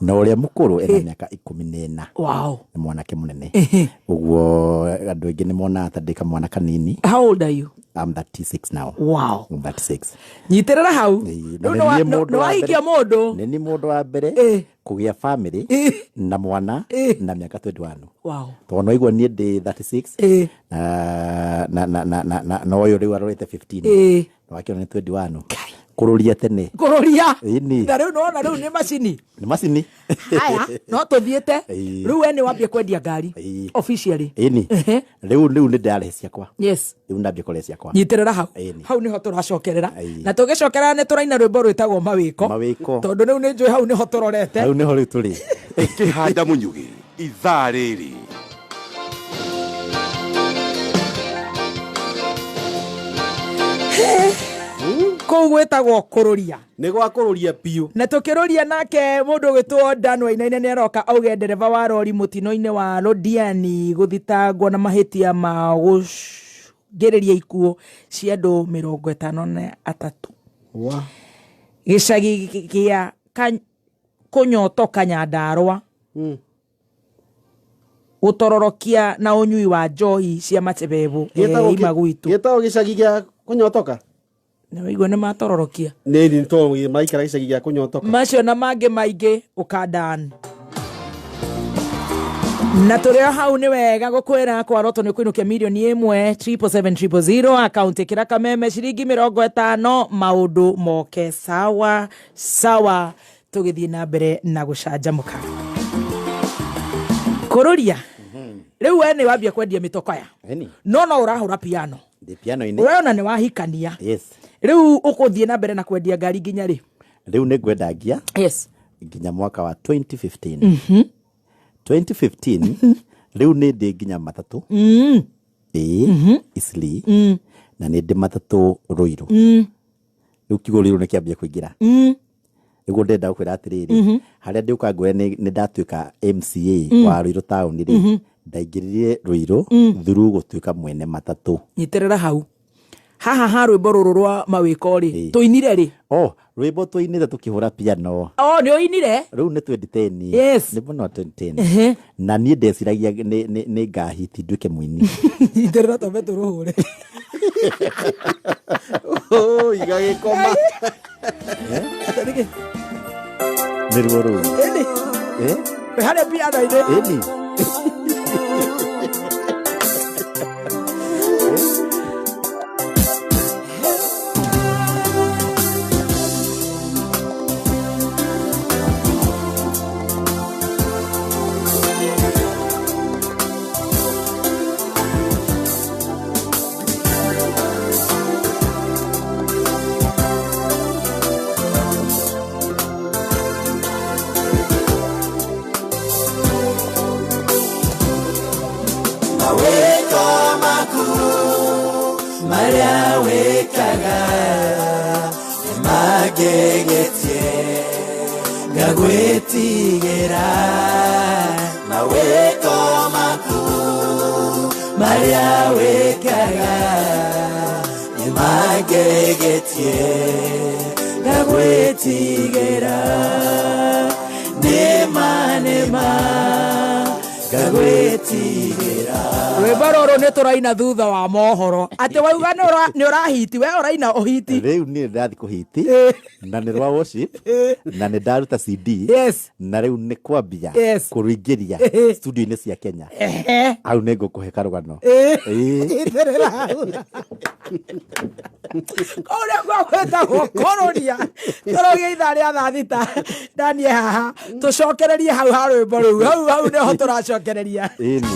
na uria mukuru ena miaka 14 ni mwanake munene uguo andu ingi ni mona ta ndika mwana kanini. How old are you? I'm 36 now. Wow. I'm 36. Nyiterera hau no wahikia mundu ni mundu wa mbere kugia family na mwana na miaka 21. Wow. Tono igwa ni ndi 36 na no yo riu arorete 15 no akio ni 21 kururia tene ini na riu no ni macini haya no tuthiete riu we ni wambie kwendia ngari officially ini riu ni ndare ciakwa yes riu ndambie kole ciakwa nyiterera hau niho turacokerera na tugicokerera ni turaina rwimbo rwitagwo mawiko tondu riu ni njui hau niho turorete hau niho riu turi ikihanda munyugi ithaa riri kou gwetagwo kururia ni gwa kururia piu na tukiruria nake mundu gwitwo danwa inaine ni aroka auge ndereva wa rori mutino-ini wa Lodiani guthitangwo na mahitia ma gugereria ikuo cia andu 53 gicagi gia kunyotoka Nyandarua gutororokia na unyui wa njohi cia machebebu imagwitu gitao gicagi gia kunyotoka na wigwa ni matororokia ni to maikara gicagi gia kunyotoka macio na mange maingi ukandan na turia hau ni wega gukwira kwa roto ni kwinukia milioni 1 account kira kameme ciringi 50 maundu moke sawa tugithie na mbere na gucanjamuka kururia riu we ni wambia kwendia mitokoya no urahura piano piano-ini urona ni wahikania riu ukuthie na mbere na kwendia ngari nginya riu ni ngwendagia nginya mwaka wa 2015 2015 riu ni ndi nginya matatu isli na ni ndi matatu ruiru riu kiguriru ni kiambia kuingira iguo ndenda gukwira atiriri haria ndi ukangwe ni ndatuika MCA wa Ruiru town ri ndaingiririe Ruiru thuru gutuika mwene matatu nyiterera hau haha rwimbo ruru rwa mawiko ri tuinire ri rwimbo tuinire tukihura piano ni uinire riu ni 2010 ni bono 2010 na ni ndeciragia ni ngahiti nduike mwini nyiterera tobe turuhure igagikoma ni ruru hale piano ine Ndageretie ngagwetigera maweko makuru maria wekaga ndageretie ngagwetigera nema ngagwetigera rwimbo ruru ni turaina thutha wa mohoro ati wauga ni urahiti we uraina uhiti riu ni ndathi kuhiti na ni rwa worship na ni ndaruta CD na riu ni kwambia kuruingiria studio ini cia Kenya au ni ngukuhe karugano Kururia kwa kwetagwo Kururia. Toroge itha ria thita. Ndanie haha. Tucokererie hau ha rwimbo riu. Hau neho turacokereria. Ini.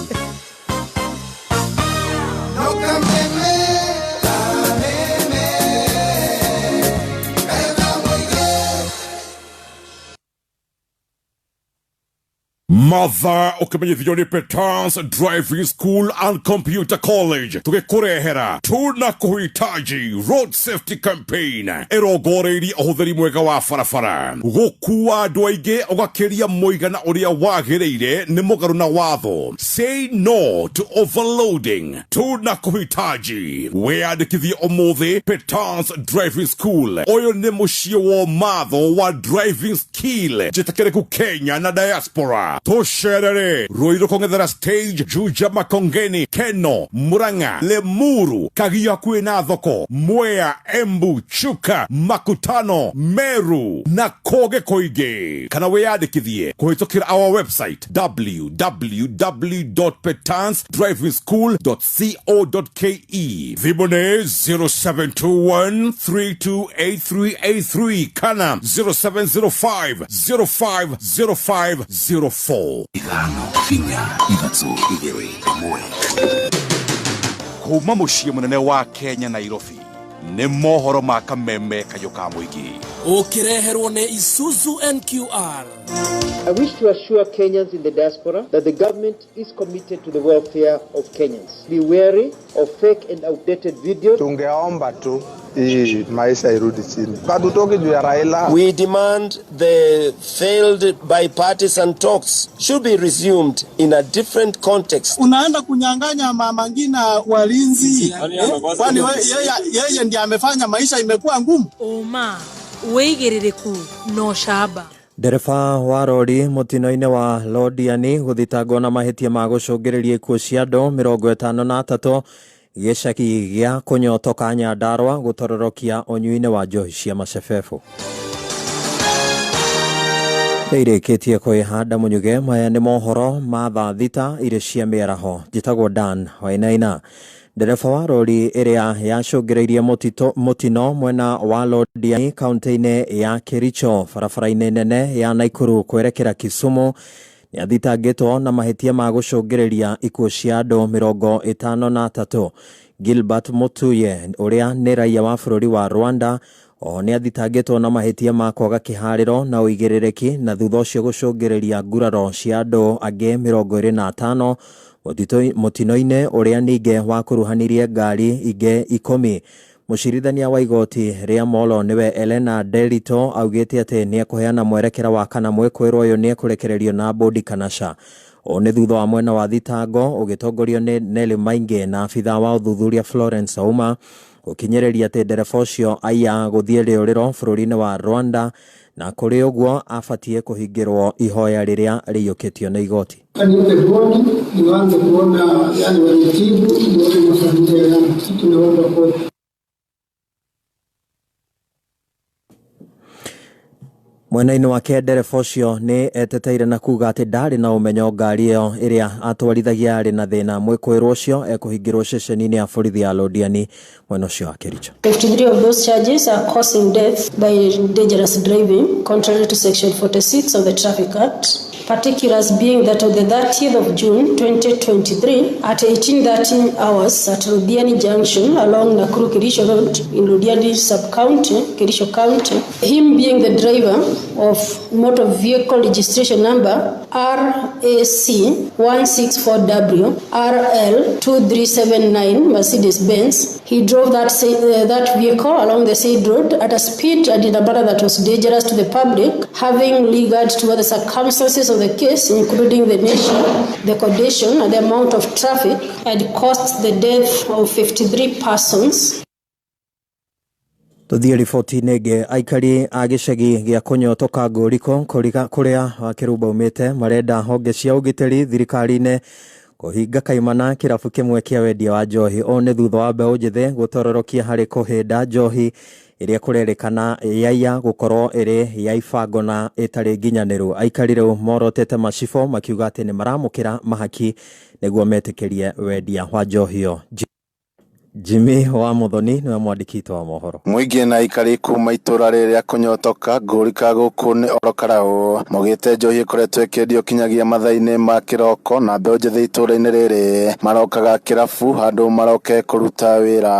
Mother ukamenyithio ni Petans Driving School and Computer College tugikurehera tunakuhitaji road safety campaign erogoreiri uhuthiri mwega wa barabara gukua andu aingi ugakiria muigana uria wagireire ni mugaru na watho. Say no to overloading. Tunakuhitaji wiyandikithie umuthi Petans Driving School. Uyu ni mucio wa matho wa driving skill jitakereku Kenya na diaspora. Tosherere Ruiru kongethera stage Juja Makongeni Keno Muranga Lemuru Kagia kuina thoko Mwea Embu Chuka Makutano Meru na Koge Koige. Kana wiyandikithie kuhitukira our website www.petansdrivingschool.co.ke. Vibone 0721328383 kana 0705050504. Igano, nginya, ithatũ, igĩrĩ, ĩmwe. Kuma mũciĩ mũnene wa Kenya Nairobi nĩ mohoro ma kameme kayũ ka mũingĩ. Ũkĩreherwo nĩ Isuzu NQR. I wish to assure Kenyans in the diaspora that the government is committed to the welfare of Kenyans. Be wary of fake and outdated videos. Tungeomba tu hii maisha irudi chini. Hatutoki juu ya Raila. We demand the failed bipartisan talks should be resumed in a different context. Unaenda kunyang'anya mama ngina walinzi. Kwani yeye ndiye amefanya maisha imekuwa ngumu? Oma, weigiririku no shaba. Ndereba wa rori mutino-ini wa Londiani guthitangwo na mahitia ma gucungiriria ikuo cia andu 53 gicagi gia kunyotoka Nyandarua gutororokia unyui-ini wa njohi cia macebebo. Ndirikitie kwihanda munyuge maya ni mohoro ma thaa thita iri cia miaraho. Njitagwo Dan Wainaina. Ndereba wa rori iria yacungiriirie mutino mwena wa Londiani kaunti-ini ya Kericho barabara-ini nene ya Naikuru kwerekera Kisumu ni athitangitwo na mahitia ma gucungiriria ikuo cia andu 53. Gilbert Mutuye uria ni raia wa bururi wa Rwanda ni athitangitwo na mahitia ma kwaga kihariro na uigiririki na thutha ucio gucungiriria nguraro cia andu angi 25 mutino-ini uria ninge wa kuruhanirie ngari inge 10. Mucirithania wa igoti ria Molo niwe Elena Delito augite ati ni akuheana mwerekera wa kana mwekwirwo uyu ni akurekererio na bodi kanasha. One thutha wa mwena wa thitango ugitongorio ni Nelly Mainge na afitha wa uthuthuria Florence Auma ukinyereria ati ndereba ucio aya guthie riuriro bururi-ini wa Rwanda na kuri uguo afatie kuhingirwo ihoya riria riyukitio na igoti. Nianze kuona yani walitibu ndio mafamilia yangu tunaomba kwa Mwena-ini wake ndereba ucio ni eteteire na kuga ati ndari na umenyo ngari iyo iria atwarithagia ari na thina mwekwirwo ucio ekuhingirwo ceceni-ini ya borithi ya Londiani mwena ucio wa Kericho. 53 of those charges are causing death by dangerous driving contrary to section 46 of the Traffic Act. Particulars being that on the 30th of June 2023 at 18:13 hours at Londiani Junction along Nakuru Kericho Road in Londiani Sub-County, Kericho County, him being the driver of motor vehicle registration number RAC 164W RL 2379 Mercedes-Benz, he drove that vehicle along the said road at a speed and in a manner that was dangerous to the public, having regard to other circumstances of the case, including the nature, the condition, and the amount of traffic, had caused the death of 53 persons. Tuthie riboti nege aikari a gicagi gia kunyotoka nguriko kuria kirumba umite marenda honge cia ugitiri thirikari-ini kuhinga kaimana kirabu kimwe kia wendia wa njohi one thutha wa mbeu njithe gutororokia hari kuhinda njohi iria kurerikana yaya gukorwo iri ya ibango na itari nginyaniru. Aikari riu morotete macifo makiuga ati ni maramukira mahaki niguo metikirie wendia wa njohi yo. Jimmy wa Muthoni niwe mwandĩki wa mohoro. Mũingĩ na ikari kuma itura rĩrĩa kũnyotoka ngũrika gũkũ nĩ orokarao mũgĩte njohi ĩkoretwo ĩkĩendio kinyagia mathaa-inĩ ma kĩroko na mbeũ njĩthĩ itũra-inĩ rĩrĩ marokaga kĩrabu handũ maroke kũruta wĩra.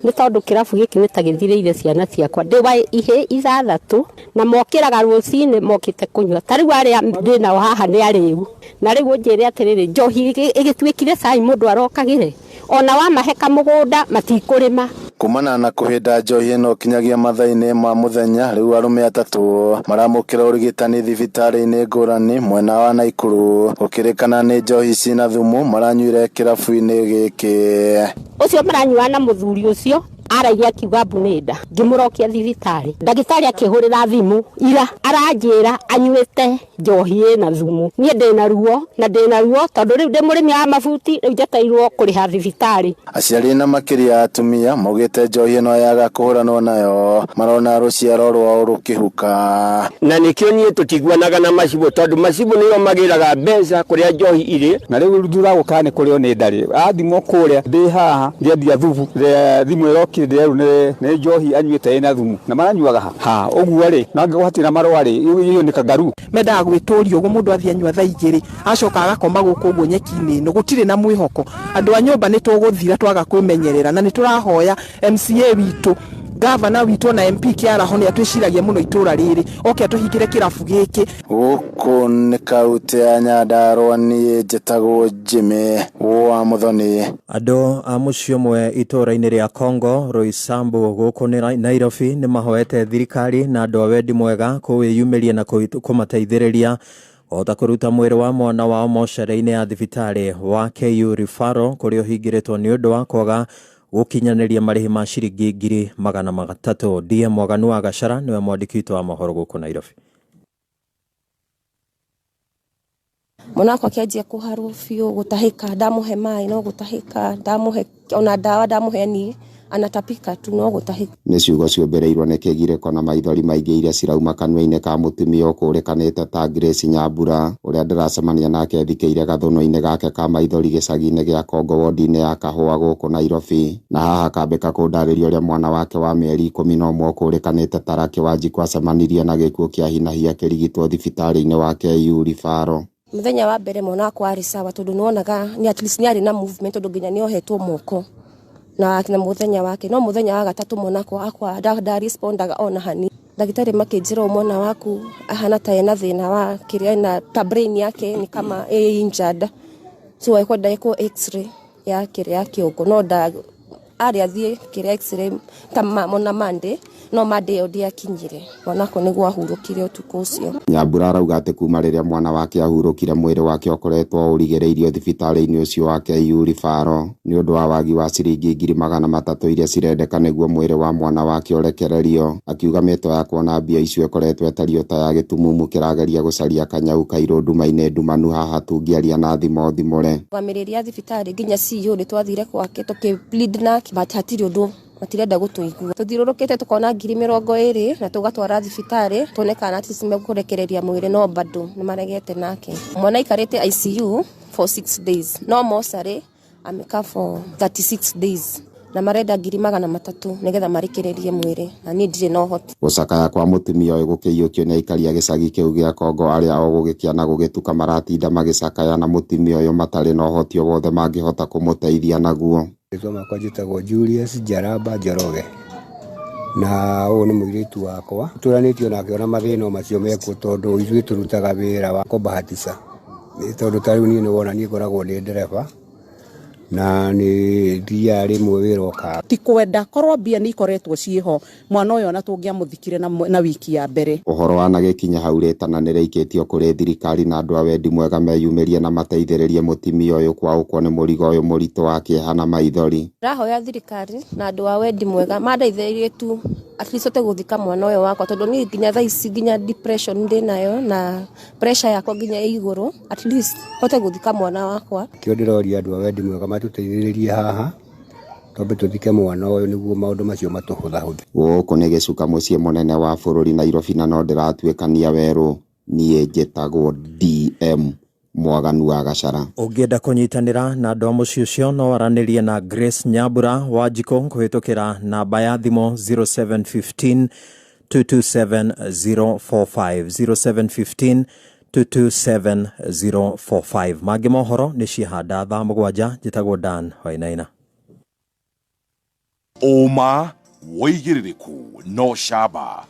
Nĩ tondũ kĩrabu gĩkĩ nĩtagĩthirĩire ciana ciakwa ndĩwa ihe ithathatũ na mokĩraga rũcinĩ mokĩte kũnyua ta rĩu arĩa ndĩnao haha nĩ arĩu na rĩu ũnjĩre atĩrĩrĩ njohi ĩgĩtuĩkire cai mũndũ arokagĩre ona wamaheka mũgũnda matikũrĩma. Kumana na kũhĩnda njohi ĩno kinyagia mathaa-inĩ ma mũthenya rĩu arũme atatũ maramũkĩra ũrigitani thibitarĩ-inĩ ngũrani mwena wa Naikuru gũkĩrĩkana nĩ njohi cina thumu maranyuire kĩrabu-inĩ gĩkĩ. Ũcio maranyua na mũthuri ũcio araigua akiuga mbunenda ngĩmũrokia thibitarĩ ndagĩtarĩ akĩhũrĩra thimũ ira aranjĩra anyuĩte njohi ĩna thumu. Niĩ ndĩna ruo tondũ rĩu ndĩ mũrĩmi wa mabuti rĩu njatairwo kũrĩha thibitarĩ. Aciari na makĩria atumia maugĩte njohi ĩno yaga kũhũranwo nayo marona rũciaro rwao rũkĩhuka. Na nĩkĩo niĩ tũtiguanaga na macibũ tondũ macibũ nĩo magĩraga mbeca kũrĩa njohi irĩ na rĩu thuragũka nĩ kũrĩo nĩ ndarĩ athimwo kũrĩa ndĩ haha ndĩendia thubu thimũ ĩrokire ndĩreru nĩ njohi anyuĩte ĩna thumu na maranyuaga ha ũguo rĩ na ngĩgwatina marũa rĩ iyo nĩ kangaru. Mendaga gwĩtũrio ũguo mũndũ athiĩ anyua thaa igĩrĩ acoka agakoma gũkũ ũguo nyeki-inĩ ĩno gũtirĩ na mwĩhoko. Andũ a nyũmba nĩ tũgũthira twaga kwĩmenyerera na nĩ tũrahoya MCA witũ gavana witũ na MP Kĩaraho nĩ atwĩciragia mũno itũra rĩrĩ oke atũhingĩre kĩrabu gĩkĩ. Gũkũ nĩ kaũntĩ ya Nyandarua niĩ njĩtagwo Jimmy wa Muthoni. Andũ a mũciĩ ũmwe itũra-inĩ rĩa Kongo Roysambu gũkũ nĩ Nairobi nĩ mahoete thirikari na andũ a wendi mwega kũwĩyumĩria na kũmateithĩrĩria ota kũruta mwĩrĩ wa mwana wao mocarĩ-inĩ ya thibitarĩ wa KU Referral kũrĩa ũhingĩrĩtwo nĩ ũndũ wa kwaga gũkinyanĩria marĩhi ma ciringi 300,000. DM Mwaganu wa Gacara niwe mwandĩki wa mohoro gũkũ Nairobi. Mwana wakwa akĩanjia kũharwo biũ gũtahĩka ndamuhe maĩ no gũtahĩka ndamuhe ona ndawa ndamuhe ni anatapika tu no gũtahĩka. Nĩ ciugo ciũmbereirwo nĩ kĩgirĩko na maithori maingĩ iria cirauma kanua-inĩ ka mũtumia ũkũrĩkanĩte ta Grace Nyambura ũrĩa ndĩracemania nake thikĩire gathũno-inĩ gake ka maithori gĩcagi-inĩ gĩa Kongo wodi-inĩ ya Kahũa gũkũ Nairobi. Na haha kambĩka kũndarĩria ũrĩa mwana wake wa mĩeri 11 ũkũrĩkanĩte Taraki Wanjiku acemanirie na gĩkuũ kĩa hinahia akĩrigitwo thibitarĩ-inĩ wa KU Referral. Muthenya wa mbere mwana wakwa arĩ sawa tondũ nĩwonaga ni at least nĩ arĩ na movement tondũ nginya nĩohetwo moko na muthenya wake no muthenya wa gatatũ mwana wakwa da respondaga ona hani. Ndagĩtarĩ makĩnjĩra mwana waku ahana ta ena thĩna wa kĩrĩa na ta brain yake ni kama injured so ekwo x-ray ya kĩrĩa kĩongo no arĩ athiĩ kĩrĩa x-ray ta mona Monday no Monday yo ndiakinyire mwanako nĩguo ahurũkire ũtukũ ũcio. Nyambura arauga atĩ kuma rĩrĩa mwana wake ahurũkire mwĩrĩ wake ũkoretwo ũrigĩrĩirio thibitarĩ-inĩ ũcio wa KU Referral nĩ ũndũ wa wagi wa ciringi 300,000 iria cirendeka nĩguo mwĩrĩ wa mwana wake ũrekererio. Akiuga mĩto ya kuona mbia icio ĩkoretwo ĩtario ta ya gĩtumumu kĩrageria gũcaria kanyau kairũ nduma-inĩ ndumanu haha tũngĩaria na thimũre. Famĩlĩ ya thibitarĩ nginya CEO nĩ twathire kwake tũkĩplead nake but hatirĩ ũndũ matirenda gũtũigua. Tũthiũrũrũkĩte tukona 20,000 na tũgatwara thibitarĩ tuonekana ati cimekũrekereria mwĩrĩ no bado nĩ maregete nake. Mwana ikarĩte ICU for 6 days no mocarĩ ameka for 36 days na marenda 300,000 nĩgetha marekererie mwĩrĩ na niĩ ndirĩ na ũhoti. Gũcakaya kwa mũtumia ũyũ gũkĩiyũkio nĩ aikari a gĩcagi kĩu gĩa Kongo arĩa o gũgĩkĩa na gũgĩtuka maratinda magĩcakaya na mũtumia ũyũ matarĩ na ũhoti o wothe mangĩhota kũmũteithia naguo. Rĩtwa makwa njĩtagwo Julius Jaramba Njoroge na ũyũ nĩ mũirĩtu wakwa tũranĩtio nake ona mathĩna macio mekuo tondũ ithuĩ tũrutaga wĩra wa kũbahatisha tondũ ta rĩu niĩ nĩ wona niĩ ngoragwo ndĩ ndereba na nĩ thia rĩmwe wĩra ũka ti kwenda korwo mbia nĩ ikoretwo ciĩho mwana ũyũ ona tũngĩamũthikire na wiki ya mbere. Ũhoro wa nagĩkinya hau rĩtana nĩ rĩikĩtio kũrĩ thirikari na andũ a wendi mwega meyumĩrie na mateithĩrĩrie mũtumia ũyũ kwaũkwo nĩ mũrigo ũyũ mũritũ wa kĩeha na maithori. Rahoya thirikari na andũ a wendi mwega mandeithĩrĩrie tu at least gũthika mwana ũyũ wakwa tondũ niĩ nginya thaa ici nginya depression ndĩ nayo na pressure yakwa nginya igũrũ at least hote gũthika mwana wakwa. Kĩo ndĩroria andũ a wendi mwega matũteithĩrĩrie haha tondũ tũthike mwana ũyũ nĩguo maũndũ macio matũhũthahũthie. Gũkũ nĩ gĩcuka mũciĩ mũnene wa bũrũri Nairobi na no ndĩratuĩkania werũ niĩ njĩtagwo DM Mwaganu wa Gacara. Ũngĩenda kũnyitanĩra na andũ a mũciĩ ũcio no waranĩrie na Grace Nyambura Wanjikũ kũhĩtũkĩra namba ya thimũ 0715 227045 0715 227045. Mangĩ mohoro nĩ ciahanda thaa mũgwanja. Njĩtagwo Dan Wainaina. Oma woigĩrĩrĩku no shaba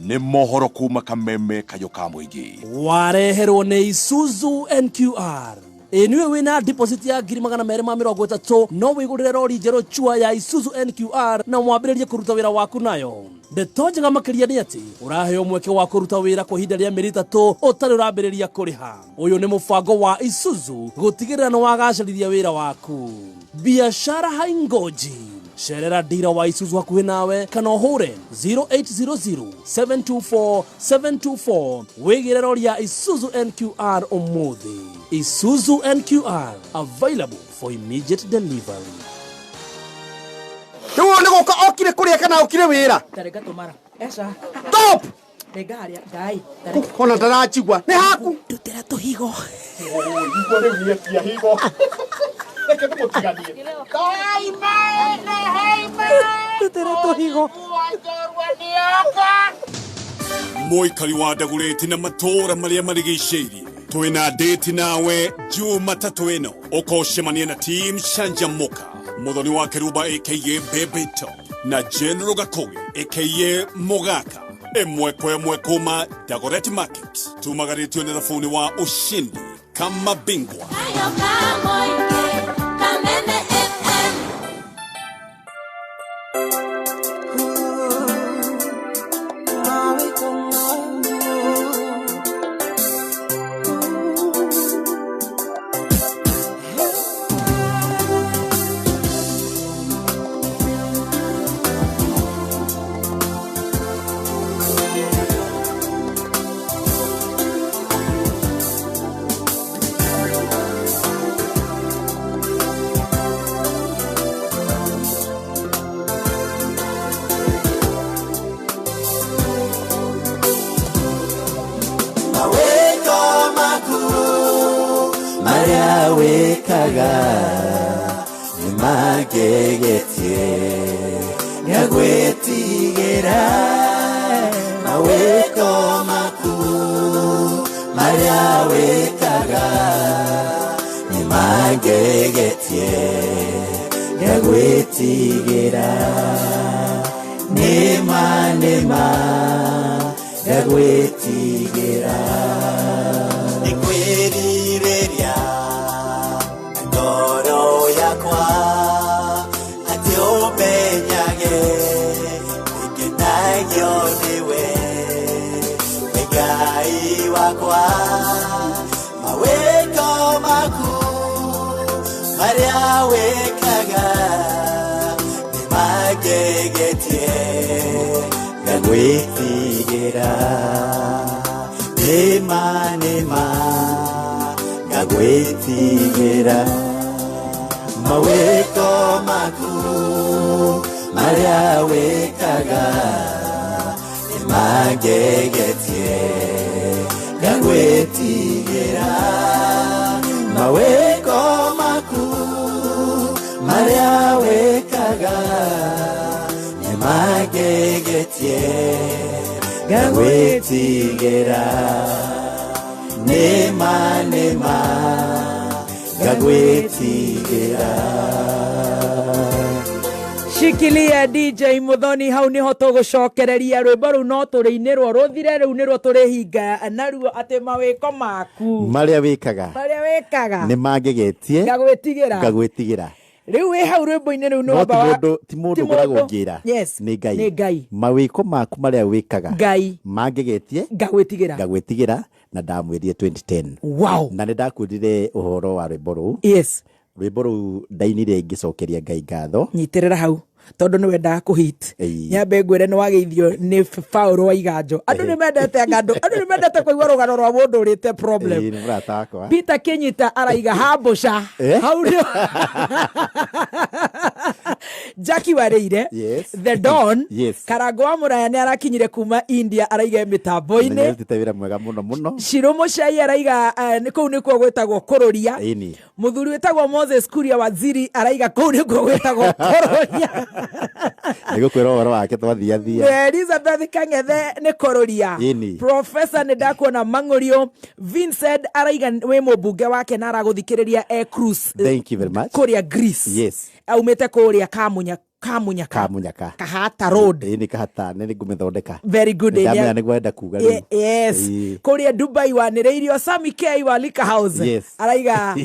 nĩ mohoro kuma kameme kayo ka mũingĩ. Wareherwo nĩ Isuzu NQR. Niwe wina deposit ya 230 no wigurire rori njerũ chua ya Isuzu NQR na mwambĩrĩrie kũruta wĩra waku nayo. Ndeto njega makĩria nĩ atĩ ũraheo mweke wa kũruta wĩra kwa ihinda rĩa mĩeri 3 ũtarĩ ũrambĩrĩria kũrĩha. Ũyũ nĩ mũbango wa Isuzu gũtigĩrĩra nĩ wagacĩrithia wĩra waku. Biashara haingoji. Sherera dira wa Isuzu hakuhĩ nawe kana ũhũre 0800-724-724 wĩgĩre rori ya Isuzu NQR ũmũthĩ. Isuzu NQR, available for immediate delivery. Tuo nĩ gũka okire kũrĩa kana okire wĩra? Tareka tumara. Esa. Stop! Negaria, dai. Kona ndarachigua. Nĩ haku. Ndutĩra tũhigo. Higo rĩu nĩ cia higo. Reke tũmũtiganie. Ndutĩra tũhigo. Mũikari wa Ndageretie na matũũra marĩa marigicĩirie. Twina date nawe Jumatatu ĩno ũkocemania na team Shanjamuka Muthoni wa Keruba aka Bebeto na General Gakoge aka Mogaka emwe kwa emwe kuma Ndageretie Market tumagaritio na thabuni wa ushindi kama bingwa. Ndageretie nyagwetigera maweko makuru maria wekaga Ndageretie nyagwetigera nema Ndageretigera ikwirireria ngoro yakwa atiomenyage ikenagio niwe Ngai wakwa maweko maku maria wekaga Ndageretie nyagwetigera nema Ndageretigera maweko makuru maria wekaga Ndageretie nyagwetigera maweko makuru maria wekaga Ndageretie nyagwetigera nema Ndageretigera. Shikilia DJ Muthoni hau niho tugucokereria rwimbo ru no turiinirwo ruthire ru nirwo turihinga naruo ati mawiko maku maria wikaga ni Ndageretie Ndageretigera riu we hau rwimbo-ini riu no ti mundu ngoragwo ngira ni Ngai mawiko maku maria wikaga Ndageretie Ndageretigera na ndamwirie 2010. Wow. Na ndakudire uhoro wa rwimbo ru. Yes. Rwimbo ru ndainire ngicokeria Ngai ngatho. Nyitirira hau tondu niwe ndakuhit nyambe ngwire ni wageithio ni Paulo wa Iganjo andu ni mendete ngando andu ni mendete kuigwa rugano rwa mundu urite problem ni mratakwa Peter Kenyita araiga hambuca hau ndio Jackie Wareire, Yes. The Don, Yes. Karago wa Muraya ni arakinyire kuma India araiga mitambo-ini. Titawira mwega muno. Shiro Muchai araiga kou nikuo gwetagwo Kururia. Ini. Muthuri wetagwo Moses Kuria Waziri araiga kou nikuo gwetagwo Kururia. Nigukwira uhoro wake twathiathia. Elizabeth Kangethe ni Kururia. Ini. Professor Ndakuona Mangurio, Vincent araiga we mubunge wake na araguthikiriria cruise. Thank you very much. Kuria Greece. Yes. Aumete kuria Kamunyaka. Kahata Road. Ini kahata nini gumethondeka. Very good. Ndamenya niguo enda kuga riu. Yes. Kuria Dubai wanireirio Sami K wa Lika House. Yes. Araiga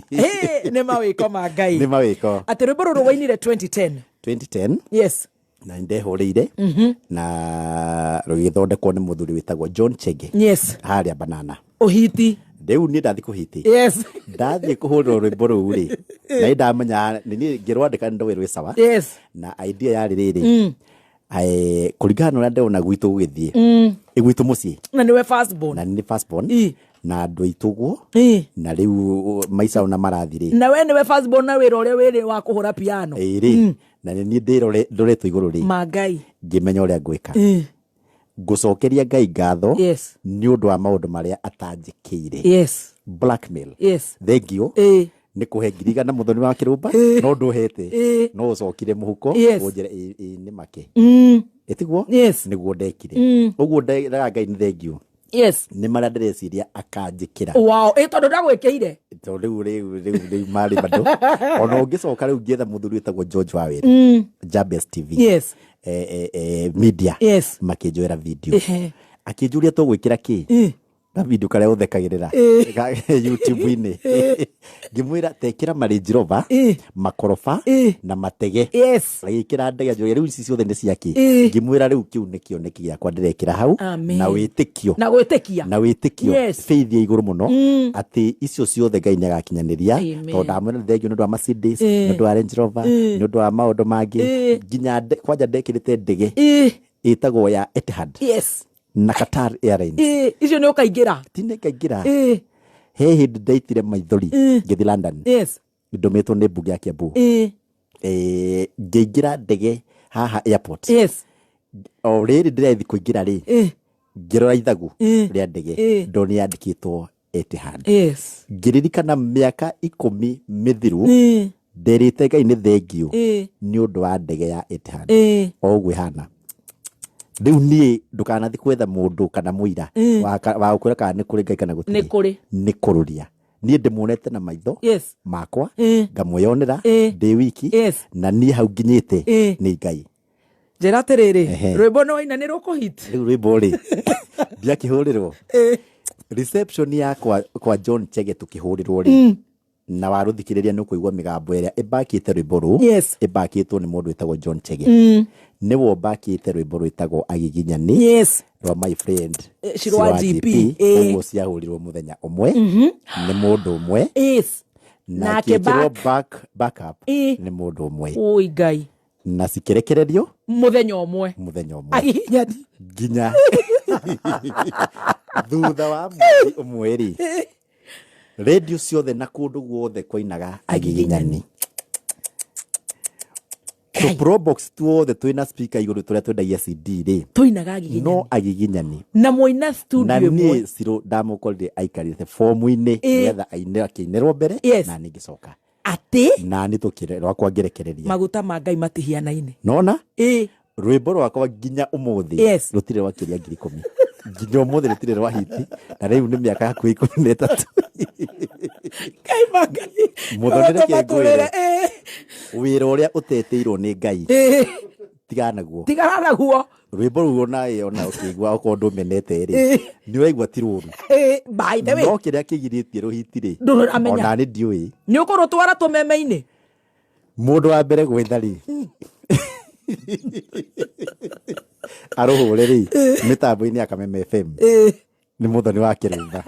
ni mawiko ma Ngai. Ni mawiko. Ati rwimbo ruru wainire 2010. Yes. Na ndehurire na rugithondekwo ni muthuri witagwo John Chege. Yes. Haria Banana. Ohiti. Riu ni ndathi kuhiti. Yes. Ndathi kuhurira rwimbo ruu ri. Na ndamenya ni ngirwandika ndo rwi sawa. Yes. Na idea yari riri. Kuringana na ndona gwitu gugithie. Igwitu mucii. Na niwe first born. Na ni first born. Na andu aituguo. Na riu maica ona marathire. Na we niwe first born na wira uria wiri wa kuhura piano. Na ni ndoretwo iguru ri. Magai. Ngimenya uria ngwika. Gucokeria Ngai ngatho ni undu wa maundu maria atanjikire. Yes. Blackmail. Yes. Thank you. Ni kuhe ngiriga na muthoni wa kirumba no nduhete no ucokire muhuko unjire ni make. Etiguo niguo ndekire. Uguo ndaga Ngai ni thank you. Yes. Ni maria ndireciria akanjikira. Wow, tondu ndagwikeire. Tondu riu mari bado. Ona ungicoka riu ngietha muthuri wetagwo George Wawira. Jabez TV. Yes. Media. Yes. Makinjoera video. Akinjuria tugwikira ki? Na video kare uthekagirira YouTube-ini. Ngimwira tekira Range Rover, makorofa na matege. Agikira ndege njoya riu ici ciothe ni ciaki. Ngimwira riu kiu ni kioneki giakwa ndirekira hau na witikio. Na witikio. Faith ya iguru muno ati icio ciothe Ngai ni agakinyaniria. Tondu amwira thengio ndu wa Mercedes, ndu wa Range Rover, ndu wa maundu mangi. Nginya kwanja ndekirite ndege itagwo ya Etihad. Na Qatar Airlines. Icio ni ukaingira. Tine kaingira. He hindi ndaitire maithori ngithi London. Ndometwo ni mbunge ya Kiambu. Ngĩingira ndege haha airport. O rĩrĩ ndĩrethi kũingĩra rĩ ngĩrora ithagu rĩa ndege ndoni yandĩkĩtwo Etihad. Ngĩririkana mĩaka 10 mĩthiru nderĩte Ngai nĩ thengio nĩ ũndũ wa ndege ya Etihad. O ũguo ihana. Riu nie ndukanathi kwetha mundu kana muira wa ukwira kana ni kuri Ngai kana gutiri ni kururia nie ndimuonete na maitho makwa ngamuyonera ndi wiki na nie hau nginyite ni Ngai njira atiriri rwimbo no ina ni rukuhit riu rwimbo ri ndiakihurirwo reception yakwa kwa John Chege tukihurirwo ri na waruthikiriria ni kuigwa migambo iria ibakite rwimbo ru ibakitwo ni mundu wetagwo John Chege ni wo bakite rwimbo rwitagwo agiginyani rwa my friend Shirwa GP ugo ciahurirwo muthenya umwe ni mundu umwe na kibirwo backup ni mundu umwe oi Ngai na cikirekererio muthenya umwe agiginyani nginya thutha wa mweri radio ciothe na kundu guothe koinaga agiginyani. So Probox tuothe twina speaker iguru turia twendagia CD ri tuinaga agiginyani no agiginyani na moina studio na ni ciro ndamukorire aikarite fomu-ini nigetha aine akinerwo mbere na ningicoka ati na ni tukire rwakwa ngerekereria maguta ma Ngai matihianaine nona rwimbo rwakwa nginya umuthi rutire rwakiria 10,000 nginya umuthi rutire rwa hiti na riu ni miaka hakuhi 13 Ngai magai muthonere kiengwire wira uria uteteirwo ni Ngai tigana guo rwimbo ruo nae ona ukigwa uko ndumenete ri ni waigwa ti ruru by the way no kiria kigiritie ruhiti ri ona ni ndiui ni ukurutwara tumeme-ini mundu wa mbere gwetha ri aruhure ri mitambo-ini ya Kameme FM ni muthoni wa kirumba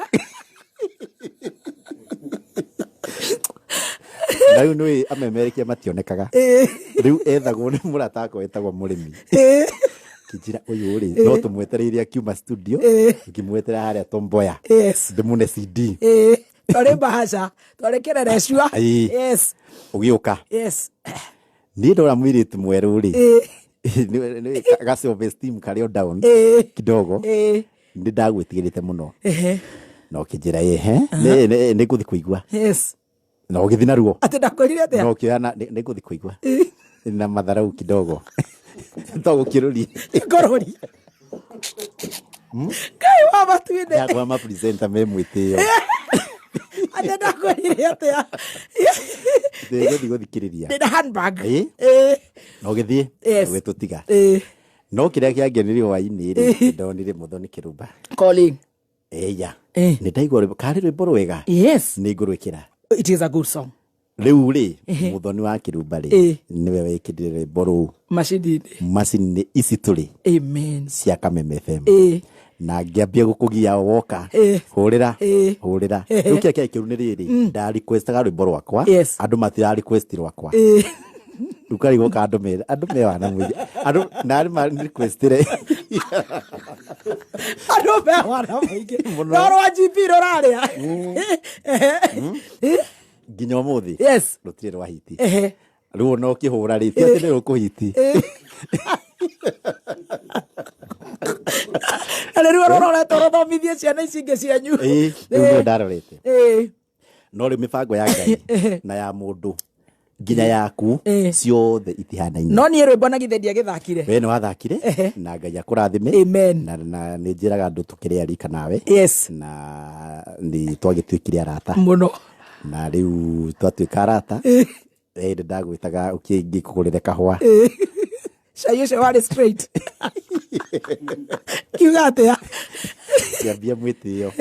Riu nui amemerekia mationekaga riu ethagwo ni murata wetagwo murimi kijira uyu ri no tumwetereirie akiuma studio ngimwetera haria Tomboya ndimune CD tore bahasha tore kerere shua ugiuka Ni ndo ramwiritu mweru ri. Ni gaso esteem kari down kidogo. Ndi ndagwitigirite muno. No kijira ni nguthi kuigua. Yes. No githi naruo. Ati ndakwirire atia? No kiana ni nguthi kuigua. Na matharau kidogo. To gukiruri. Ngorori. Kai wa matuine. Ya kwa ma presenter me mwitio. Ati ndakwirire atia? Ndiguthi guthikiriria. Ndi handbag. No githi gwetutiga. No kiria kiangenirie hwaini ri ndonire muthoni kirumba. Calling. Eya. Ni ndaigwa kari rwimbo rwega. Yes. Ni ngurwikira. It is a good song. Riu ri muthoni wa kirumba ri niwe wekirire rwimbo ru macini ici turi. Amen. Cia Kameme FM. Na ngiambia gukugia woka hurira riu kia kiru ni riri nda requestaga rwimbo rwakwa andu matira request rwakwa ukari goka andu me wana muigi andu nari ma requestire andu me wana muigi no rwa GP roraria nginya muthi rutire rwa hiti riu no kihura ri ti ati ni rukuhiti riu rororete ruthomithie ciana ici ingi cianyu riu ndarorete no ri mibango ya Ngai na ya mundu nginya yaku ciothe itihanaine no ni rwimbo na githendia githakire we no wathakire na Ngai akurathime amen na ni njiraga andu tukire arika nawe na ni twagituikire arata muno na riu twatuika arata ndagwitaga ukingikugurire kahwa Shayesha wale straight. Kiuga atia? Kiambia mwitio.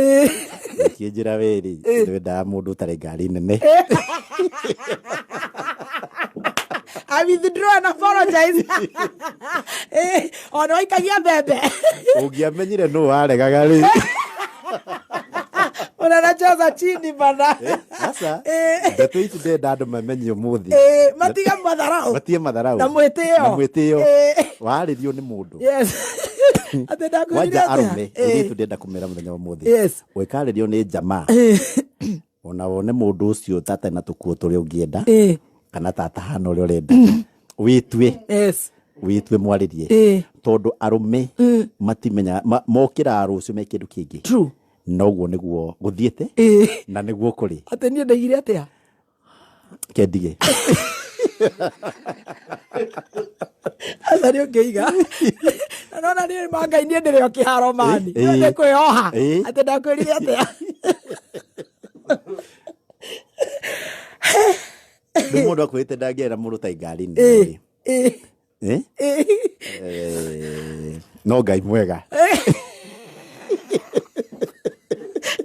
Kienjira weri. Ndenda mundu utari ngari nene. I withdraw and apologize. Ono ikagia bebe. Ungiamenyire no waregaga ri. Unanajaza chini bana. Sasa ndeto ici ndenda andu mamenye umuthi. Matiga matharau. Matie matharau. Na mwitio. Waririo ni mundu. Yes. Atenda kwirira. Wanja arume iritu ndenda kumera muthenya umuthi. Yes. Wekaririo ni jamaa. Ona wone mundu ucio tata na tukuo turi ungienda. Kana tata hana uri urenda. Witwe. Yes. Witwe mwaririe. Tondu arume matimenya mokira rucio me kindu kingi. True. Noguo niguo guthiete na niguo kuri ati ni ndaigire atia kendige azari ukeiga nona ni manga ini ndire okiharo mani ni kweoha ati ndakwirire atia ni mundu akwite ndangera mundu ta ngari ni no Ngai mwega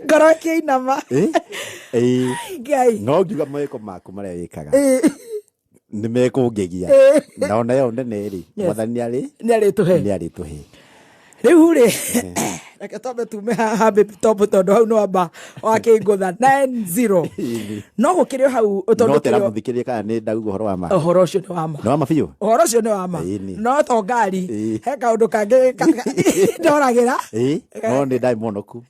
Goroke inama. Ngai. No ngiuga mawiko maku maria wikaga. Ni mekungegia. Na ona yo nene ri. Mwathani ari. Ni ari tuhe. Riu ri. Reke tobe tume haha tobo tondu hau no amba wakingutha 9-0. No gukirio hau tondu no muthikiriria kana ni ndagu uhoro wa ma. Uhoro ucio ni wa ma. No wa ma biu. Uhoro ucio ni wa ma. No to ngari. He kaundu kangi ndoragira. No ni ndai monoku.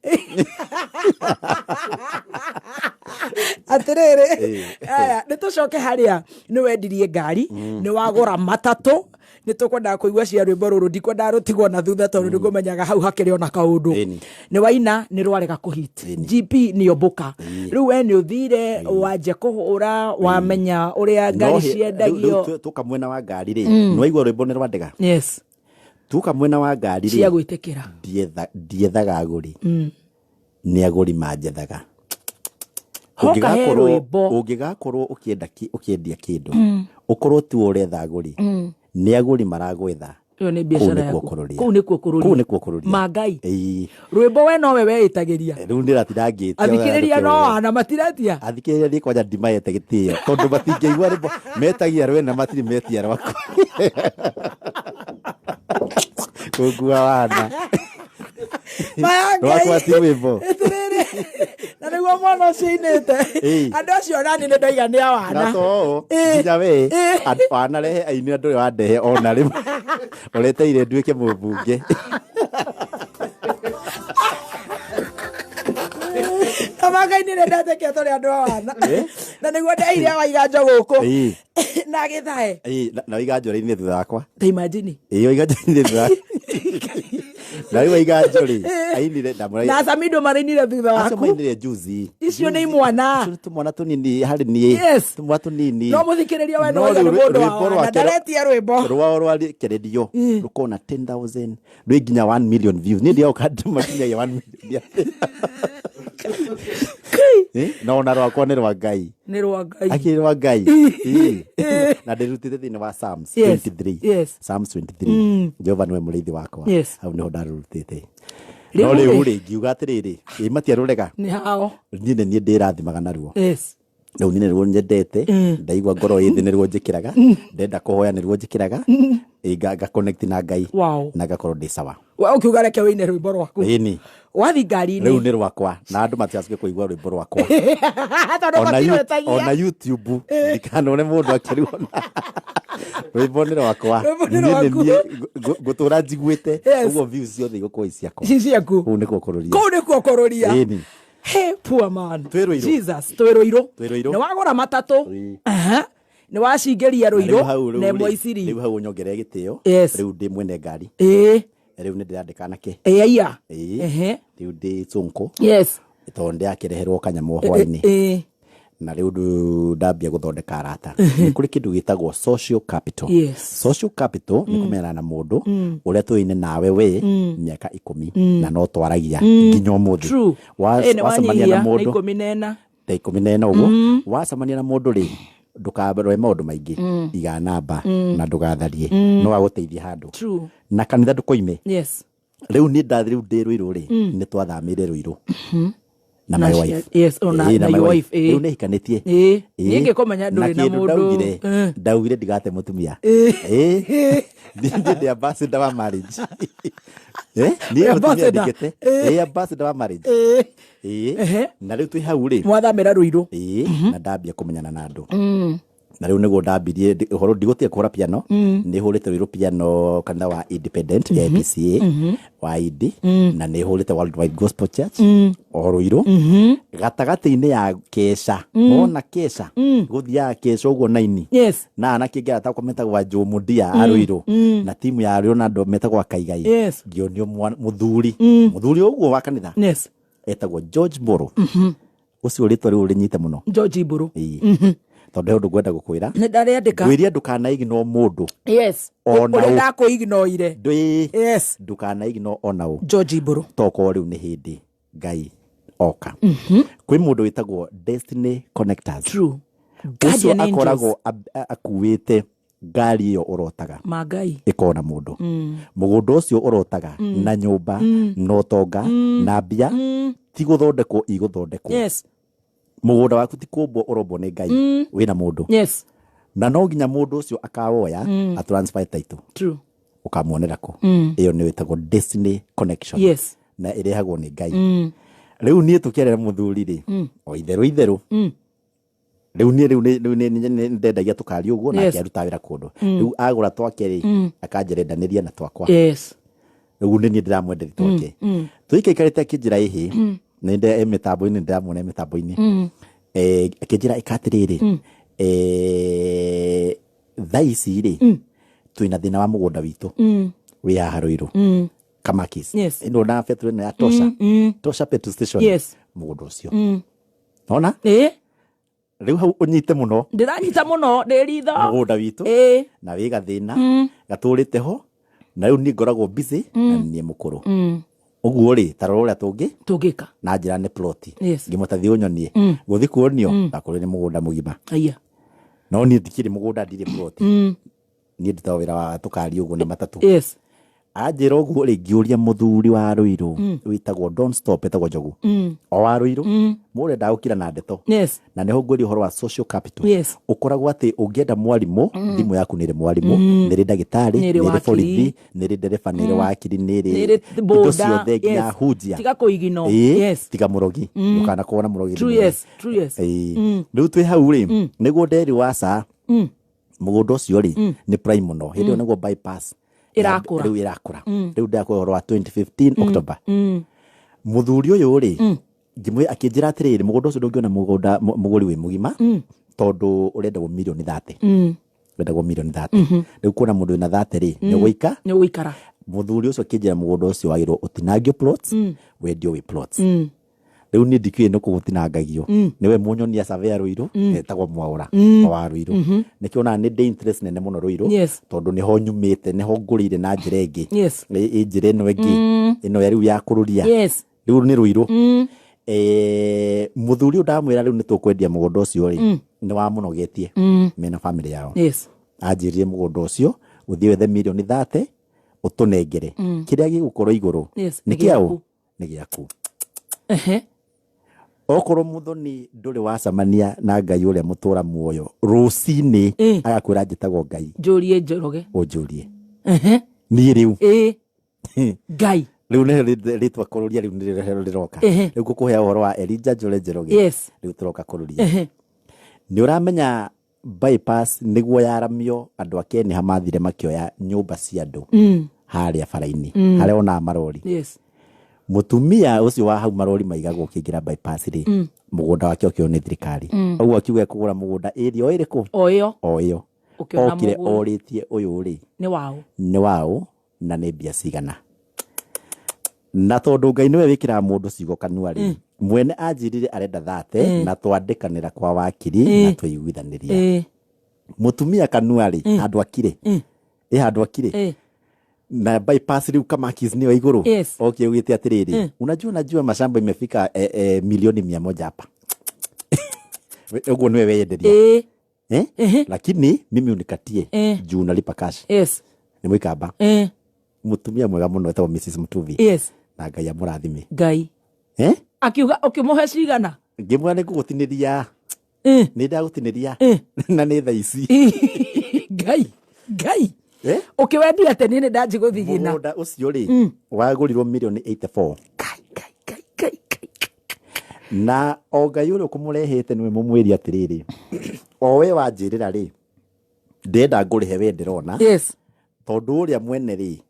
Atiriri. Aya nitucoke haria ni wendirie ngari ni wagura matatu ni tukwenda kuigua cia rwimbo ruru ndikwenda rutigwo na thutha tondu ndigumenyaga hau hakiri ona kaundu ni waina ni rwarega kuhit GP ni obuka riu we ni uthire wanje kuhura wamenya uria ngari ciendagio tuka mwena wa ngari ri no igwa rwimbo ni rwandega yes tuka mwena wa ngari ri cia gwitikira ndiethaga aguri ni aguri manjethaga ungigakorwo ukiendia kindu ukorwo tu uretha aguri ni aguri maragwetha iyo ni biashara yako kuu ni kukururia magai rwimbo we no we weitagiria riu ndiratindangite athikiriria no ana matiratia athikiriria ni kwaja ndimayete gitio tondu matingeigua rwimbo metagia rwe na matiri metia rwako kugua wana rwakwa ti rwimbo na niguo mwana ucio inite andu acio nani ni ndaiga ni awana na to nginya we wana rehe aini andu wandehe ona rimwe ureteire nduike mubunge amaga ini ndate ke tori andu awana na niguo ndeire waiganjo guku na githae na waiganjo-inĩ thutha wakwa ta imagine waiganjo-inĩ thutha na rĩu waiganjo rĩ ainire na Samido marinire thutha waku acio mainire juzi icio nĩ imwana tũmwana tũnini harĩ niĩ tũmwana tũnini no mũthikĩrĩria we no nĩ mũndũ wa Ndageretie rwimbo rwao rwa kĩredio rũkona 10,000 rwĩ nginya 1 million views niĩ ndĩoka ndĩmakinyagia 1 million no ona rwakwa nĩ rwa Ngai akĩ rwa Ngai na ndĩrutĩte thĩinĩ wa Psalms 23 Psalms 23 Jehova nĩwe mũrĩithi wakwa hau nĩho ndarũrutĩte no rĩu rĩ ngiuga atĩrĩrĩ matiarũrega nĩ hao niĩ nĩ ndĩrathimaga naruo rĩu niĩ nĩruo nyendete ndaigua ngoro ĩthĩ nĩruo njĩkĩraga ndenda kũhoya nĩruo njĩkĩraga nga connect na Ngai na ngakorwo ndĩ sawa we ukiuga reke wĩine rwĩmbo rwaku ĩni wathi ngari-inĩ rĩu nĩ rwakwa na andũ matigacoke kũigua rwĩmbo rwakwa ona YouTube ndikanone mũndũ akĩruona rwĩmbo nĩ rwakwa niĩ nĩ niĩ ngũtũra njiguĩte ũguo views ciothe igũkorwo ciaku kũu nĩkuo kũrũria ĩni Hey, poor man. Jesus, twĩrũirũ nĩ wagũra matatũ nĩ wacingĩria rũirũ na ĩmwe iciri rĩu hau nyongere gĩtĩo rĩu ndĩ mwene ngari rĩu nĩ ndĩrandĩka nake aya rĩu ndĩ cũnkũ tondũ ndĩrakĩreherwo kanyamũ hwainĩ na rĩu ndambia gũthondeka arata nĩ kũrĩ kĩndũ gĩtagwo social capital social capital nĩ kũmenyana na mũndũ ũrĩa tũine nawe we mĩaka 10 na no twaragia nginya ũmũthĩ wacemania na mũndũ ta 14 ũguo wacemania na mũndũ rĩ ndũkarore maũndũ maingĩ iga namba na ndũgatharie no agũteithia handũ na kanitha ndũkoime rĩu niĩ rĩu ndĩ Rũirũ rĩ nĩ twathamĩire Rũirũ na my wife na my wife rĩu nĩ hikanĩtie niĩ ngĩkũmenya ndũrĩ na mũndũ ndaugire ndigate mũtumia ndĩ ambassador wa marriage niĩ mũtumia ndikĩte ambassador wa marriage na rĩu twĩ hau rĩ mwathamĩra Rũirũ na ndambia kũmenyana na andũ na rĩu nĩguo ndambirie ũhoro ndigũtiga kũhũra piano nĩ hũrĩte Rũirũ piano kanitha wa independent ya PCA wa ID na nĩ hũrĩte Worldwide Gospel Church o Rũirũ gatagatĩ-inĩ ya Kesha ona Kesha gũthiaga Kesha ũguo 9 na anake ngĩ arata metagwo Njũmũndia a Rũirũ na timu ya Leonardo metagwo Kaigai ngĩonio mũthuri ũguo wa kanitha etagwo George Mburu ũcio rĩtwa rĩu rĩnyite mũno George Mburu tondũ ndũ ngwenda gũkwĩra nĩ ndarĩandĩka ngwĩria ndũkanaigno mũndũ ũrĩa ndakũignoire ndũkanaigno ona ũ George Mburu toko rĩu nĩ hĩndĩ Ngai oka kwĩ mũndũ wĩtagwo Destiny Connectors ũcio akoragwo akuĩte ngari ĩyo ũrotaga Mangai ĩkona mũndũ mũgũnda ũcio ũrotaga na nyũmba na ũtonga na mbia ti gũthondekwo igũthondekwo mũgũnda waku ti kũmbwo ũrombwo nĩ Ngai wĩna mũndũ na no nginya mũndũ ũcio akawoya a transfer title ũkamuonera kũ ĩyo nĩ wĩtagwo Destiny Connection na ĩrehagwo nĩ Ngai rĩu niĩ tũkĩarĩra mũthuri rĩ o itherũ rĩu niĩ ndendagia tũkari ũguo na akĩaruta wĩra kũndũ rĩu agũra twake rĩ akanjerendanĩria na twakwa rĩu nĩ niĩ ndĩramwenderia twake tũikaikarĩte akĩnjĩra ĩhĩ nĩ mĩtambo-inĩ ndĩramuona mĩtambo-inĩ akĩnjĩra ĩkatĩrĩrĩ thaa ici rĩ twĩna thĩna wa mũgũnda witũ wĩ haha Rũirũ Kamakis ĩno na petrol ĩno ya Tosha petrol station mũgũnda ũcio nona rĩu hau ũnyite mũno ndĩranyita mũno ndĩ ritho mũgũnda witũ na wĩ gathĩna gatũrĩte ho na rĩu niĩ ngoragwo busy na niĩ mũkũrũ ũguo rĩ tarora ũrĩa tũngĩka na njĩra nĩ ploti ngĩmũtathi ũnyonie gũthi kuonio ndakũrĩ nĩ mũgũnda mũgima no niĩ ndikĩrĩ mũgũnda ndirĩ ploti niĩ ndutaga wĩra wa tũkari ũguo na matatũ anjĩra ũguo rĩ ngĩũria mũthuri wa Rũirũ wĩtagwo Don't Stop etagwo Njogu o wa Rũirũ mũrĩa ndagũkira na ndeto na nĩho ngwĩria ũhoro wa social capital ũkoragwo atĩ ũngĩenda mwarimũ thimũ yaku nĩrĩ mwarimũ nĩrĩ ndagĩtarĩ nĩrĩ borithi nĩrĩ ndereba nĩrĩ wakiri nĩrĩ indo ciothe nginya hunjia tiga kũigino tiga mũrogi ndũkanakorwo na mũrogi rĩu twĩ hau rĩ nĩguo nderi waca mũgũnda ũcio rĩ nĩ prime mũno hĩndĩ ĩyo nĩguo bypass irakũra rĩu ndakũra ũhoro wa 2015 October mũthuri ũyũ rĩ ngimwe akinjira atiriri mugunda ucio ndungiona muguri wi mugima tondu urendagwo milioni 30 urendagwo milioni 30 riu kuona mundu wina 30 ri ni guikara muthuri ucio akinjira mugunda ucio wagirwo utinangio plots wendio wi plots riu ni ndikwi no kugutinangagio niwe munyonia savea Ruiru etagwo Mwaura wa Ruiru nikiona ni interest nene muno Ruiru tondu niho nyumite niho ngurire na njira ingi njira ino ingi ino ya riu ya Kururia riu ni Ruiru muthuri ndamwira riu nitukwendia mugunda ucio ri ni wa munogetie mena family yao anjirie mugunda ucio uthie wethe milioni 30 utunengere kiria gigukorwo iguru ni kiao ni giaku okorwo muthoni nduri wacamania na Ngai uria mutura muoyo rucini agakwira njitagwo Ngai njurie njoroge unjurie ni riu Ngai riu ne ritwa Kururia riu ni riroka riu gukuhea uhoro wa Elijah Njore Njoroge riu turoka Kururia ni uramenya bypass niguo yaramio andu akeni hamathire makioya nyumba cia andu haria faraini haria ona marori mutumia ucio wa hau marori maigagwo kingira bypass ri mugunda wake okio ni thirikari uguo akiuga kugura mugunda area iriku oyo okire oritie uyu ri ni wao na ni bia cigana na tondu Ngai niwe wikira mundu cigo kanua ri mwene anjirire arenda 30 na twandikanira kwa wakiri na twiguithaniria mutumia kanua ri andu akire andu akire na bypass riu kama kizni wa iguru okay ugite atiriri unajua mashamba imefika milioni 100 hapa ugo niwe weyenderia lakini mimi unikatie juu nalipa cash ni mwikamba mutumia mwega muno etwa Mrs Mutuvi na Ngai amurathime Ngai akiuga ukimuhe cigana ngimwa ni kugutiniria ni ndagutiniria na ni thaici Ngai ukiwendia ate nini ndaji guthigina mugunda ucio ri wagurirwo milioni 84 kai na o Ngai uri kumurehete niwe mumwiri atiriri o we wanjirira ri ndenda ngurihe we ndirona tondu uria mwene ri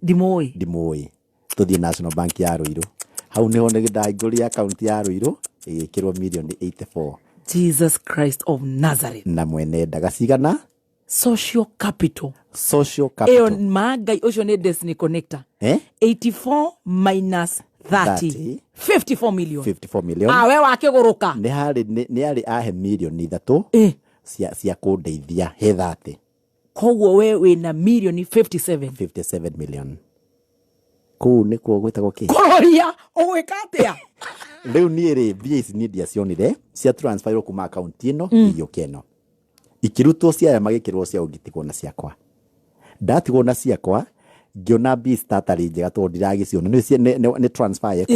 ndimoi tuthie National Bank ya Ruiru hau niho ndangũria account ya Ruiru igikirwo milioni 84 Jesus Christ of Nazareth na mwene ndagacigana social capital eyo magai ucio ni destiny connector 84 minus 30 54 million we wakiguruka ni hari ahe milioni 3 cia kundeithia he 30 koguo we wina milioni 57 million ku nikuo gwitagwo ki Kururia ugwika atia riu ni ri BAC ni dia cionire cia transfer kuma account ino iyo keno ikirutwo cia magikirwo cia ugitigwo na ciakwa ndatigwo na ciakwa ngiona B starter njega to ndiragiciona ni transfer yeko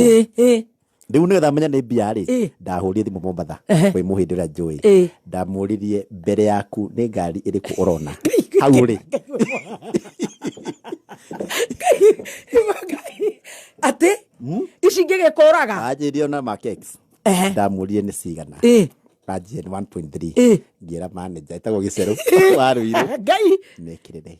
riu ni thamenya ni bia ri ndahurie thimu Mombatha kwi muhindi ria njui ndamuririe mbere yaku ni ngari iriku urona hau ri ate icingige koraga ajirio na makex ndamurie ni cigana ajie 1.3 ngira manager itago gicero wa Ruiru Ngai nekirire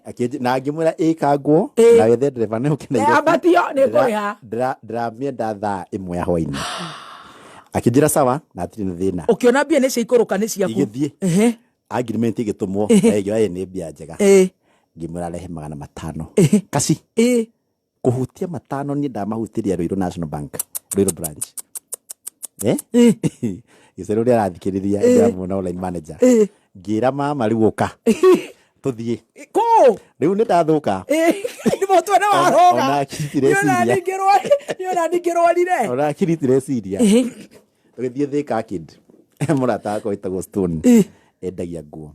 akije na ngimwira ikagwo na wethe driver ni ukina abatio ni kuriha ndamienda thaa imwe hwaini akijira sawa na atiri ni thina ukiona bia ni ciikuruka ni ciaku igithie agreement igitumwo egyo ni bia njega ngimwira rehe 500 kasi kuhutia 5 ni ndamahutiria Ruiru National Bank Ruiru branch isero ria rathikiriria ndamwona online manager ngira mama riuka tuthie ko riu ni ndathuka ni motwe na waroga ona kitire ningirwarire ona kitire siria githie thika kid murata ko itago stone endagia nguo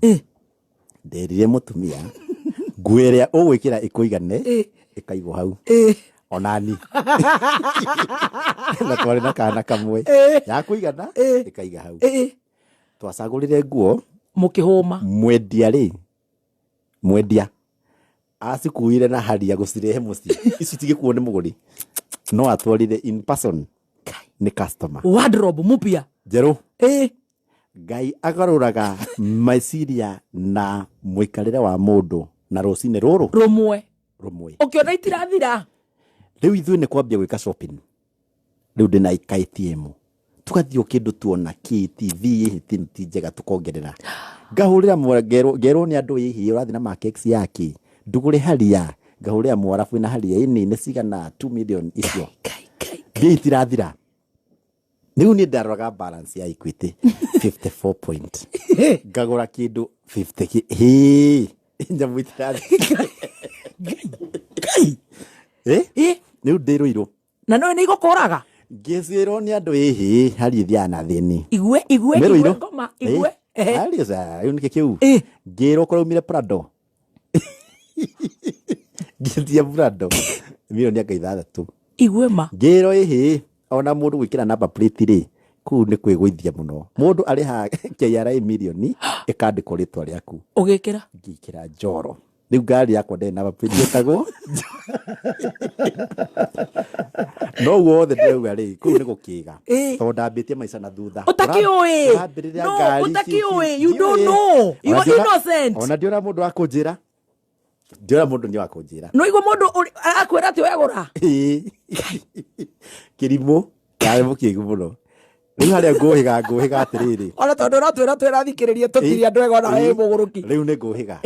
nderire mutumia nguo iria ugwikira ikuigane ikaigwo hau onani na twari na kana kamwe ya kuigana ikaiga hau twacagurire nguo mukihoma mwendia acikuire na haria gucirehe muci ici tigikuo ni muguri no atwarire in person ni customer wardrobe mupia jeru Ngai agaruraga maiciria na muikarire wa mundu na rucine ruru rumwe ukiona itirathira riu ithuĩ nĩ kwambia gwĩka shopping riu ndĩna ATM tugathio kindu tuona TV ti njega tukongerera ngahurira ngerwo nĩ andũ hihi ũrathi na market yake ndugure haria ngahurira mwarabu na haria ini nĩ cigana 2 million icio itirathira niu ni ndaroga balance ya Equity 54 point ngagura kindu 50 njamu itirathira niu ndiruirwo na no nĩ igũkũraga ngĩcirwo nĩ andũ hihi hari thia na thini igwe ngoma igwe hari za yunike kiu ngĩrwo kũraumire Prado ngĩthia Prado milioni ya 6 igwe ma ngĩrwo hihi ona mũndũ gwĩkĩra number plate ri kuu nĩ kwĩgũithia mũno mũndũ arĩ ha KRA milioni ĩkandĩkwo rĩtwa rĩaku ngĩkĩra Njoro rĩu ngari yakwa ndĩ number plate ĩtagwo no wothe ndĩrauga rĩ kuu nĩ gũkĩga tondũ ndambĩtie maica na thutha ũtakiũĩ you don't know you are innocent ona ndiona mũndũ wa kũnjĩra mũndũ nĩ wa kũnjĩra no igua mũndũ arakwĩra atĩ wegũra kĩrimũ yarĩ mũkĩgu mũno rĩu harĩa ngũhĩga atĩrĩrĩ ona tondũ ũratwĩra thikĩrĩrie tũtiri andũ ega ona wĩ mũgũrũki rĩu nĩ ngũhĩga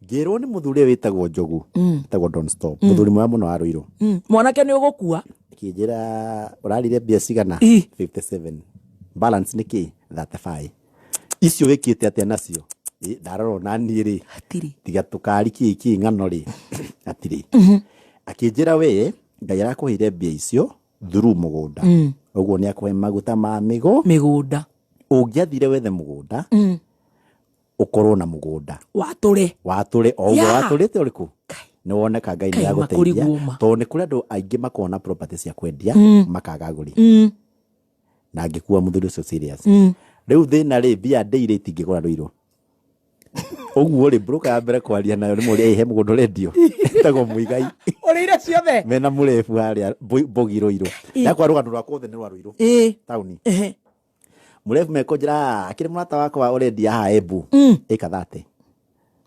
ngĩrwo nĩ mũthuri wĩtagwo Njogu wĩtagwo Don't Stop mũthuri mwega mũno wa Rũirũ mwanake nĩ ũgũkua kĩnjĩra ũrarire mbia cigana 57 balance nĩ kĩ 35 icio wĩkĩte atĩa nacio ndarorwo na niĩ rĩ tiga tũkari kĩ ng'ano rĩ atiri akĩnjĩra we Ngai arakũheire mbia icio through mũgũnda ũguo nĩ akũhe maguta ma mĩgũnda ũngĩathire wethe mũgũnda ukorwo na mũgũnda watũre o ũguo watũrĩte ũrĩkũ nĩ woneka Ngai nĩ agũteithia tondũ nĩ kũrĩ andũ aingĩ makona property cia kwendia makaga agũri na ngĩkua mũthuri ũcio serious rĩu thĩna rĩ mbia ndĩire itingĩgũra Rũirũ ũguo rĩ broker ya mbere kwaria nayo nĩ mũrĩa ihe mũgũnda ũrendio etagwo Mũigai ũrĩire ciothe mena mũrebu harĩa Mbogi Rũirũ yakwa rũgano rwakwa othe nĩ rwa Rũirũ taũni mũrebu mekonjera akĩrĩ mũrata wakwa ũrendia haha Embu ĩka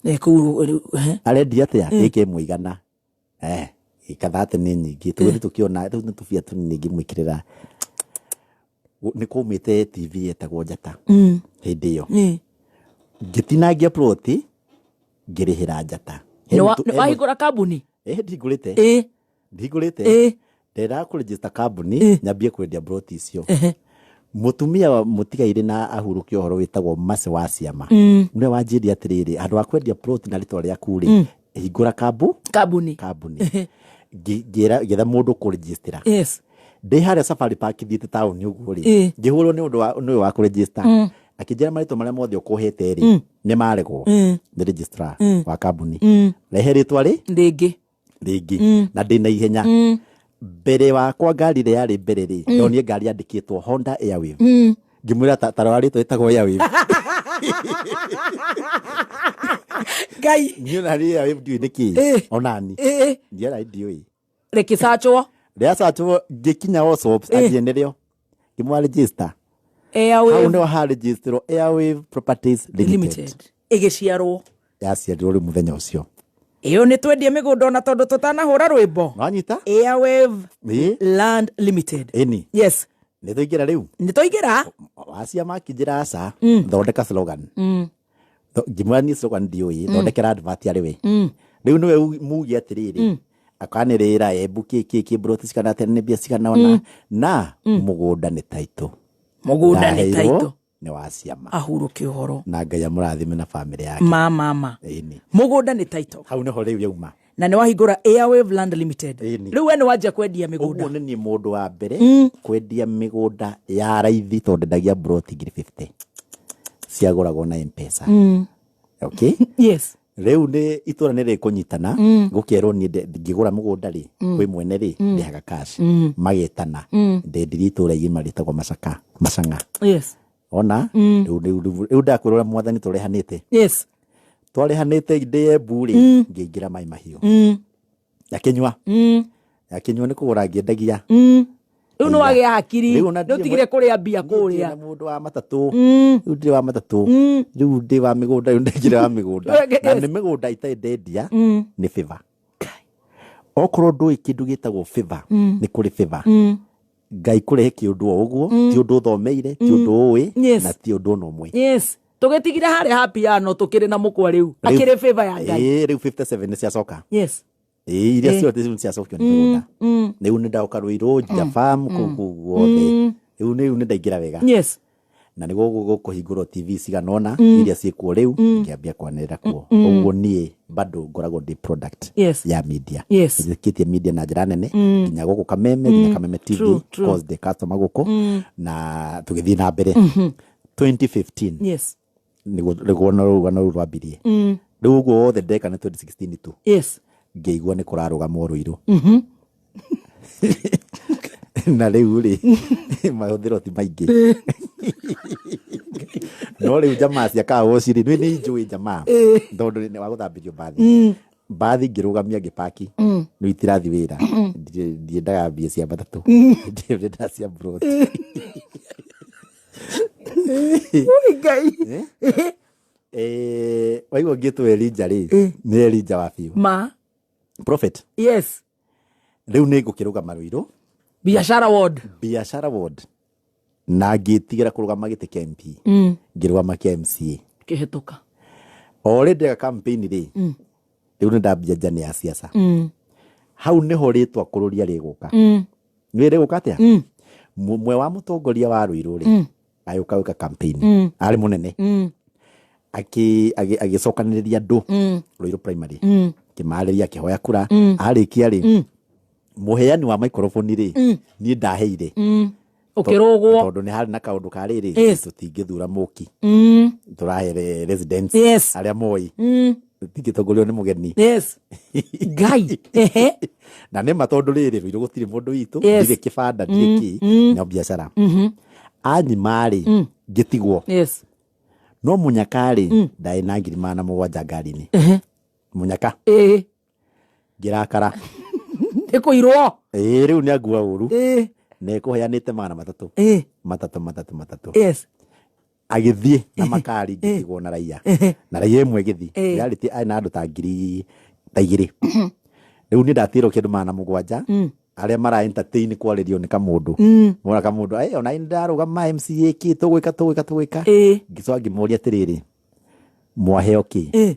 30 arendia atĩa ĩka ĩmwe igana ĩka 30 nĩ nyingĩ tũgĩthiĩ tũkĩona rĩu nĩ tũbia tũnini ngĩmwĩkĩrĩra nĩ kũmĩte TV etagwo Njata hĩndĩ ĩyo ngĩtinangia ploti ngĩrĩhĩra Njata wahingũra kambuni ndihingũrĩte ndĩrenda kũregister kambuni nyambie kwendia ploti icio mutumia mũtigaire na ahurũkia ũhoro wĩtagwo Mase wa Ciama nĩwe wanjĩria atĩrĩrĩ andũ a kwendia ploti na rĩtwa rĩaku rĩ hingũra kambuni ngĩetha mũndũ kũregistera ndĩ harĩa Safari Park thiĩte taũni ũguo rĩ ngĩhũrwo nĩ ũndũ wa kũregista akĩnjĩra marĩtwa marĩa mothe ũkũhete rĩ nĩ maregwo nĩ registrar wa kambuni rehe rĩtwa rĩngĩ na ndĩ na ihenya mbere wakwa ngari ĩrĩa yarĩ mbere rĩ ndonire ngari yandĩkĩtwo Honda Airwave ngĩmwĩra tarora rĩtwa rĩtagwo Airwave Ngai niona rĩ Airwave ndiũĩ nĩkĩ onani ndiara ndiũĩ rĩacachwo ngĩkinya Allsops anjie nĩrĩo ngĩmwa register hau nĩho ha registerwo Airwave Properties Limited ĩgĩciarwo yaciarirwo rĩ mũthenya ũcio ĩyo nĩ twendie mĩgũnda ona tondũ tũtanahũra rwĩmbo wanyita Airwave Land Limited yes nĩ tũingĩra rĩu nĩ tũingĩra Waciama akĩnjĩra aca thondeka slogan ngĩmwĩra niĩ slogan ndiũĩ thondekera advert arĩ we rĩu nĩwe muge atĩrĩrĩ akanĩrĩra Embu kĩ broti cigana tene mbia cigana ona na mũgũnda nĩ taitũ nĩ Waciama ahurũkia ũhoro na Ngai amũrathime na bamĩrĩ yake mũgũnda nĩ taitũ hau nĩho rĩu yauma na nĩ wahingũra Airwave Land Limited rĩu we nĩ wanjia kwendia mĩgũnda ũguo nĩ niĩ mũndũ wa mbere kwendia mĩgũnda ya raithi tondũ ndendagia broti 50 ciagũragwo na M-Pesa rĩu nĩ itũra nĩ rĩkũnyitana gũkĩerwo niĩ ngĩgũra mũgũnda rĩ kwĩ mwene rĩ ndĩhaga cash magetana ndendirie itũra igima rĩtagwo Macanga ona rĩu ndakwĩrwo mwathani tũrehanĩte twarehanĩte ndĩ Embu rĩ ngĩingĩra maĩ mahiũ yakĩnyua nĩ kũgũra ngĩendagia rĩu nĩ wagĩa hakiri nĩ ũtigire kũrĩa mbia kũrĩa mũndũ wa matatũ rĩu ndĩ wa matatũ rĩu ndĩ wa mĩgũnda rĩu ndaingĩra wa mĩgũnda na nĩ mĩgũnda itarĩ ndendia nĩ favor okorwo ndũĩ kĩndũ gĩtagwo favor nĩ kũrĩ favor Ngai kũrehe kĩũndũ o ũguo ti ũndũ ũthomeire ti ũndũ ũĩ na ti ũndũ ona ũmwe yes tũgĩtigire harĩa happy piano tũkĩrĩ na mũkwa rĩu akĩrĩ favor ya Ngai rĩu 57 nĩ ciacoka yes iria ciothe nĩ ciacokio nĩ mĩgũnda rĩu nĩ ndaoka Rũirũ Jafam kũu guothe rĩu nĩ ndaingĩra wega yes na nĩguo gũkũhingũrwo TV ciganona iria ciĩkuo rĩu ngĩambia kwanĩrĩra kuo ũguo niĩ bado ngoragwo ndĩ product ya media njĩkĩtie media na njĩra nene nginya gũkũ Kameme nginya Kameme TV cause the customer gũkũ na tũgĩthiĩ na mbere 2015 yes nĩguo rũgano rũu rwambirie rĩu ũguo wothe ndeka nĩ 2016 tu yes ngĩigua nĩ kũrarũgama Rũirũ na rĩu rĩ mahũthĩro ti maingĩ no rĩu jamaa ciakaga ũciri nĩ njũĩ jamaa tondũ nĩ wa gũthambĩrio mbathi ngĩrũgamia ngĩpaki nĩ itirathiĩ wĩra ndiendaga mbia cia matatũ ndiendaga cia brot Ngai waigua ngĩtwo Elijah rĩ nĩ Elijah wa biũ ma prophet yes rĩu nĩ ngũkĩrũgama Rũirũ biashara ward na ngĩtigĩra kũrũgama gĩtĩ kĩa MP ngĩrũgama kĩa MCA kĩhĩtũka already ga campaign rĩ rĩu nĩ ndambia njane ya siasa hau nĩho rĩtwa Kururia rĩgũka nĩ rĩgũka atĩa mwe wa mũtongoria wa Rũirũ rĩ agĩũka gwĩka campaign arĩ mũnene agĩcokanĩrĩria andũ Rũirũ primary kĩmarĩria kĩhoya kura arĩkia rĩ muheani wa microphone rĩ ni ndaheire ukirogwo tondu ni hari na kaundu ka riri tutingithura muki turahere residents aria moi tingitongolio ni mugeni Ngai na nĩ matondu riri Rũirũ gũtirĩ mũndũ witũ ndirĩ kĩbanda ndirĩ kĩ na biashara anyimari ngĩtigwo no munyakari ndaĩ na 7,000 ngari-inĩ munyaka ngirakara ikuirwo rĩu nĩ angua ũru na ĩkũheanĩte matatũ agĩthiĩ na makari ngĩtigwo na raia ĩmwe gĩthi reality arĩ na andũ ta 2,000 rĩu nĩ ndatĩrwo kĩndũ 7,000 arĩa mara entertain kwarĩrio nĩ kamũndũ mwana kamũndũ ona ndarũgama MCA kĩ tũgwĩka ngĩcoka ngĩmoria atĩrĩrĩ mwaheo kĩ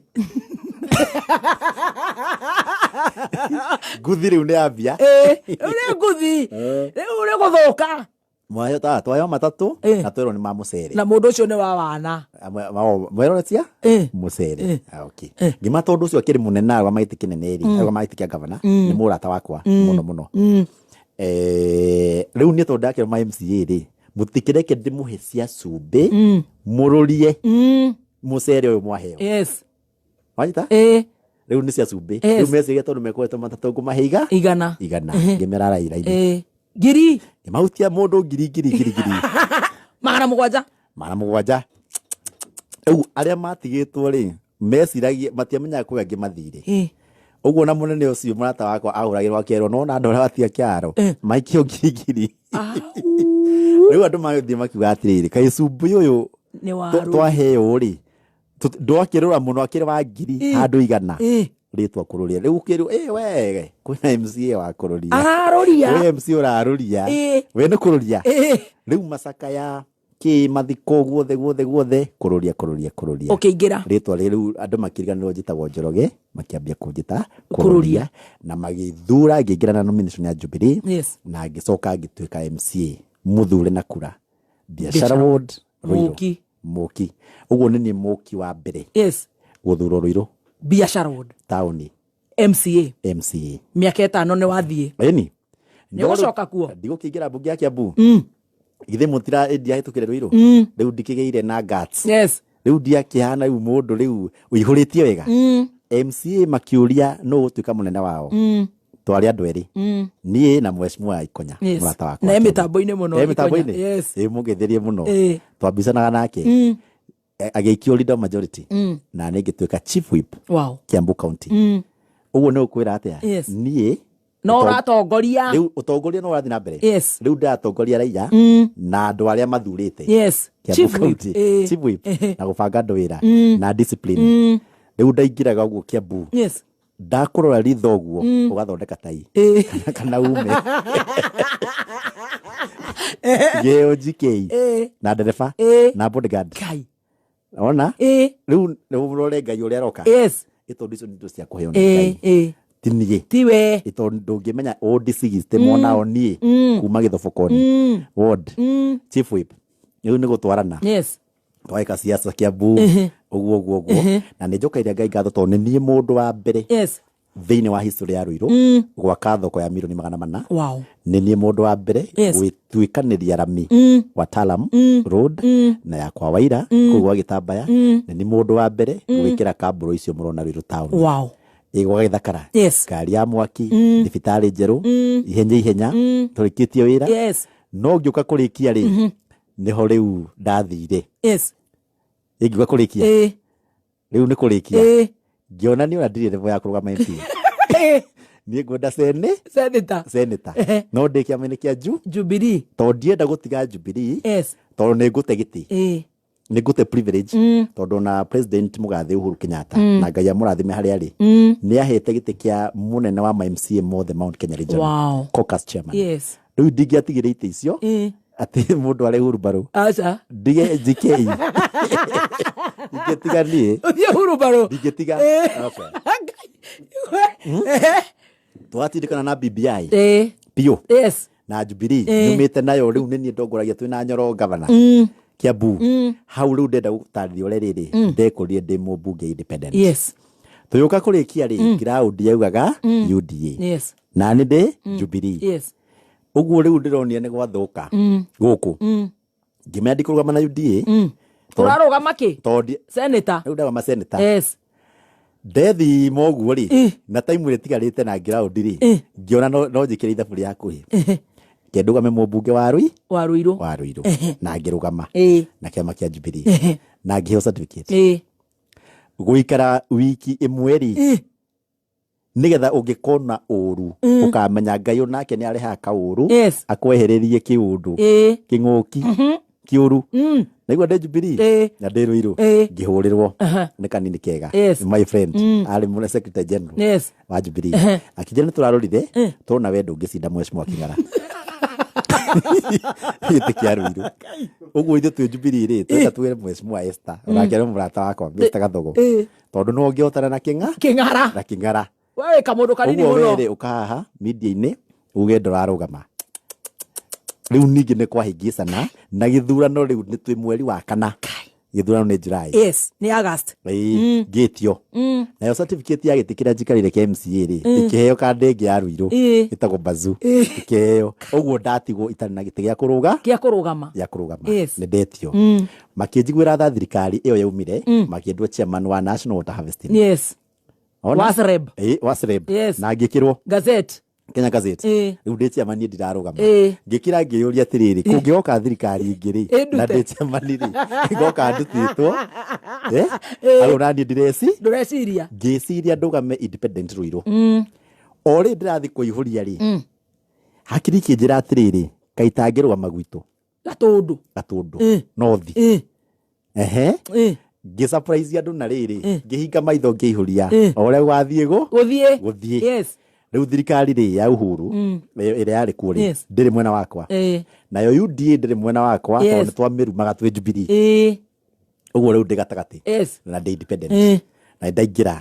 nguthi rĩu nĩ ambia rĩu nĩ nguthi rĩu nĩ gũthũka mwayo twayo matatũ na twerwo nĩ ma mũcere na mũndũ ũcio nĩ wa wana mweroretia mũcere okay ngima tondũ ũcio akĩrĩ mũnene wa maiti kĩnene rĩ maiti kĩa gavana nĩ mũrata wakwa mũno rĩu niĩ tondũ ndakĩrwo ma MCA rĩ mũtikĩreke ndĩmũhe cia cumbĩ mũrũrie mũcere ũyũ mwaheo wanyita rĩu nĩ cia cumbĩ rĩu meciria tondũ mekoretwo matatũ ngũmahe igana ngĩmera raira-inĩ ngiri mahutia mũndũ ngiri 700 rĩu arĩa matigĩtwo rĩ meciragia matiamenyaga kũrĩa angĩmathire ũguo na mũnene ũcio mũrata wakwa ahũragĩrwo akĩerwo no na andũ arĩa watia kĩaro maikio ngiri rĩu andũ magĩthiĩ makiuga atĩrĩrĩ kaĩ cumbĩ ũyũ twaheo rĩ ndwakĩrũra mũno akĩrĩ wa ngiri handũ igana rĩtwa Kururia rĩu kĩrũ wege kwĩna MCA wa Kururia we MCA ũrarũria we nĩ Kururia rĩu macaka ya kĩ mathiko guothe Kururia ũkĩingĩra rĩtwa rĩu andũ makĩriganĩrwo njĩtagwo Njoroge makĩambia kũnjĩta Kururia na magĩthura ngĩingĩra na nomination ya Jubilee na ngĩcoka ngĩtuĩka MCA mũthure na kura biashara ward Rũirũ Mũki ũguo nĩ Mũki wa mbere gũthurwo Rũirũ biashara ward taũni MCA miaka 5 nĩ wathiĩ eni nĩ gũcoka kuo ndigũkĩingĩra mbunge ya Kiambu githĩ mũtira endia hĩtũkĩre Rũirũ rĩu ndikĩgĩire na guts rĩu ndiakĩhana rĩu mũndũ rĩu ũihũrĩtie wega MCA makiũria no ũtuĩka mũnene wao twarĩ andũ erĩ niĩ na mheshimiwa Ikonya mũrata wakwa na mĩtambo-inĩ mũno mũgetherie mũno twambicanaga nake agĩikio leader majority na nĩngĩtuĩka chief whip Kiambu County ũguo nĩ ũkwĩra atĩa niĩ no ũratongoria rĩu ũtongoria no ũrathiĩ na mbere rĩu ndatongoria raia na andũ arĩa mathurĩte chief whip na gũbanga andũ wĩra na discipline rĩu ndaingĩraga ũguo Kiambu ndakurora rithoguo ugathondeka tai kana ume geo GK na ndereba na bodyguard ona riu urore ngai uria aroka itondo icio nindo cia kuheo ni ngai tinie tiwe itondo ngimenya ODC temona oni kuma githobokoni ward chief whip riu ni gutwarana twaika siasa Kiambu uguo na nä njokaire ngai ngatho tondå nä niä må ndå wa mbere thä-inä wa history ya Ruiru gwaka thoko ya milioni 400 nä niä må ndå wa mbere gwĩtuĩkanä ria rami Watalam road na ya kwa Waira kũu gwa Gĩtambaya nä nĩ må ndå wa mbere gwĩkĩra kambũrũ icio mũrona Ruiru town igwa gĩthakara ngari ya mwaki thibitarĩ njerũ ihenya tũrĩkĩtie wĩra no ngĩũka kũrĩkia rĩ niho rĩu ndathire ingiuga kũrĩkia rĩu nĩ kũrĩkia ngĩona nĩ ona ndirĩ level ya kũrũgama MP niĩ ngwenda senator no ndĩ kĩama-inĩ kĩa Jubilee tondũ ndienda gũtiga Jubilee tondũ nĩ ngũte gĩtĩ nĩ ngũte privilege tondũ na president mũgathe Uhuru Kenyatta na ngai amũrathime harĩa arĩ nĩ ahete gĩtĩ kĩa mũnene wa MCA mothe Mount Kenya Region caucus chairman rĩu ndingĩatigĩre itĩ icio ati mundu ari hurubaro acha dige GK digetiga ni hurubaro digetiga twatindikana na BBI pio na Jubilee nyumite nayo riu ni ndongoragia twina Nyoro governor Kiambu hau riu ndenda gũtarĩria ũrĩa rĩrĩ ndekũrire ndĩ mũmbunge independent tuyũka kũrĩkia rĩ ground yaugaga UDA na nĩ ndĩ Jubilee uguo riu ndironia ni gwathũka guku ngimendi kurugama na UDA turarugama ki senator riu ndaga ma senator ndethi moguo ri na time ĩrĩa tigarĩte na ground ri ngiona no njikire ithabu rĩa kuhi kendugame mũmbunge wa Ruiru na ngĩrugama na kĩama kĩa Jubilee na ngĩheo certificate gũikara wiki ĩmwe ri nigetha ungikona uru ukamenya ngai onake ni areha kauru akwehererie kiundu king'uki kiuru naigua ndi Jubilee na ndi Ruiru ngihurirwo ni kanini kega my friend ari mune secretary general wa Jubilee akijana turarorire tona wendo ngicinda mheshimiwa King'ara gĩtĩ kĩa Ruiru uguo ithuĩ twĩ Jubilee rĩ twenda twĩre mheshimiwa Esther ũrakĩra mũrata wakwa Mr. Gathogo tondũ no ngĩotana na King'ara wewe kamundu kanini muno wewe ukaha media-inĩ uge ndorarugama riu ningi nĩ kwahingicana na gĩthurano riu nĩ twĩ mweri wa kana gĩthurano nĩ July nĩ August ngĩtio nayo certificate ya gĩtĩ kĩrĩa njikarĩire kĩa MCA rĩ ĩkĩheo kandi ĩngĩ ya Ruiru ĩtagwo Bazu ĩkĩheo ũguo ndatigwo itarĩ na gĩtĩ gĩa kũrũgama nĩ ndetio makĩnjiguĩra tha thirikari ĩyo yaumire makĩendwo chairman wa National Water Harvesting Wasreb na ngĩkĩrwo Gazette Kenya Gazette riu ndĩtia mani ndirarugama ngĩkĩra ngĩyũria atĩrĩrĩ kũngĩoka thirikari ingĩ na ndĩtia mani ngoka ndutĩtwo arona ndĩreciria ngĩciria ndũgame independent Ruiru o rĩ ndĩrathi kũihũria rĩ hakiri kĩnjĩra atĩrĩrĩ kaitangĩrũgama gwitũ gatũndũ nothi surprise andu na rĩrĩ ngĩhinga maitho ngĩihũria o ũrĩa wathiĩ gũthiĩ riu thirikari ri ya Uhuru ĩrĩa yarĩ kuo rĩ ndĩrĩ mwena wakwa nayo UDA ndĩrĩ mwena wakwa tondũ nĩ twamĩrumaga twĩ Jubilee ũguo rĩu ndĩ gatagatĩ na ndĩ independent na ndaingĩra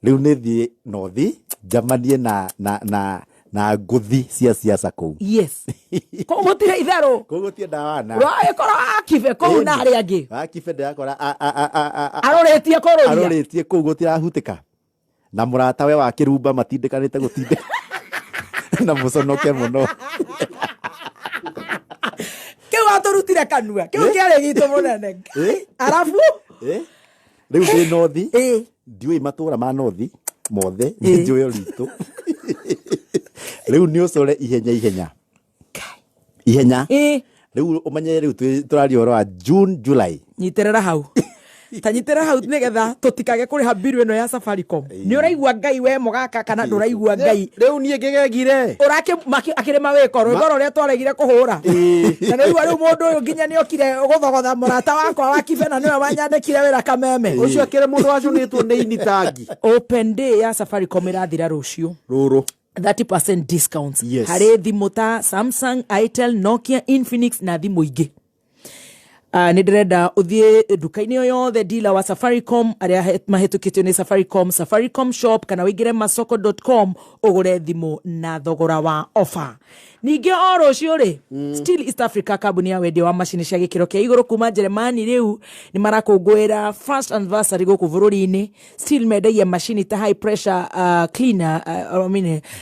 rĩu nĩ thiĩ nothi njamanie na ngũthi cia siasa kũu kũu gũtirĩ itherũ kũu gũtirĩ ndawana ũragĩkorwo akibe kũu na arĩa angĩ akibe ndĩrakora arorĩtie kũu gũtirahutĩka na mũratawe wa kĩrumba matindĩkanĩte gũtindĩka na mũconoke mũno kĩu atũrutire kanua kĩu kĩarĩ gitũ mũnene arabu rĩu ndĩ nothi ndiũĩ matũra ma nothi mothe nĩ njũĩ ritũ rĩu nĩ ũcore ihenya rĩu ũmenye rĩu tũraria ũhoro wa June July nyiterera hau tanyitira hau nigetha tutikage kuri ha biru eno ya Safaricom ni uraigua ngai we mogaka kana nduraigua ngai riu nie ngegegire urake akirema weko rwimbo ria twaregire kuhura na riu mundu uyu nginya ni okire guthogotha murata wakwa wa kibena niwe wanyandikire wira kameme ucio akire mundu wacunitwo ni initangi. Open day ya Safaricom irathira rucio ruru 30% discounts. Yes. Hari thimu ta Samsung, Itel, Nokia, Infinix na thimu ingi. Ndirenda uthie duka-ini yothe dealer wa Safaricom aria mahetukitio ni Safaricom shop kana wigire masoko.com ugure thimu na thogora wa offer. Ninge oro ciuri Still East Africa kambuni ya wendia wa machine cia gikiro kia iguru kuma Germany riu ni marakungwira first anniversary goku bururi-ini. Still mendagia machine ta high pressure cleaner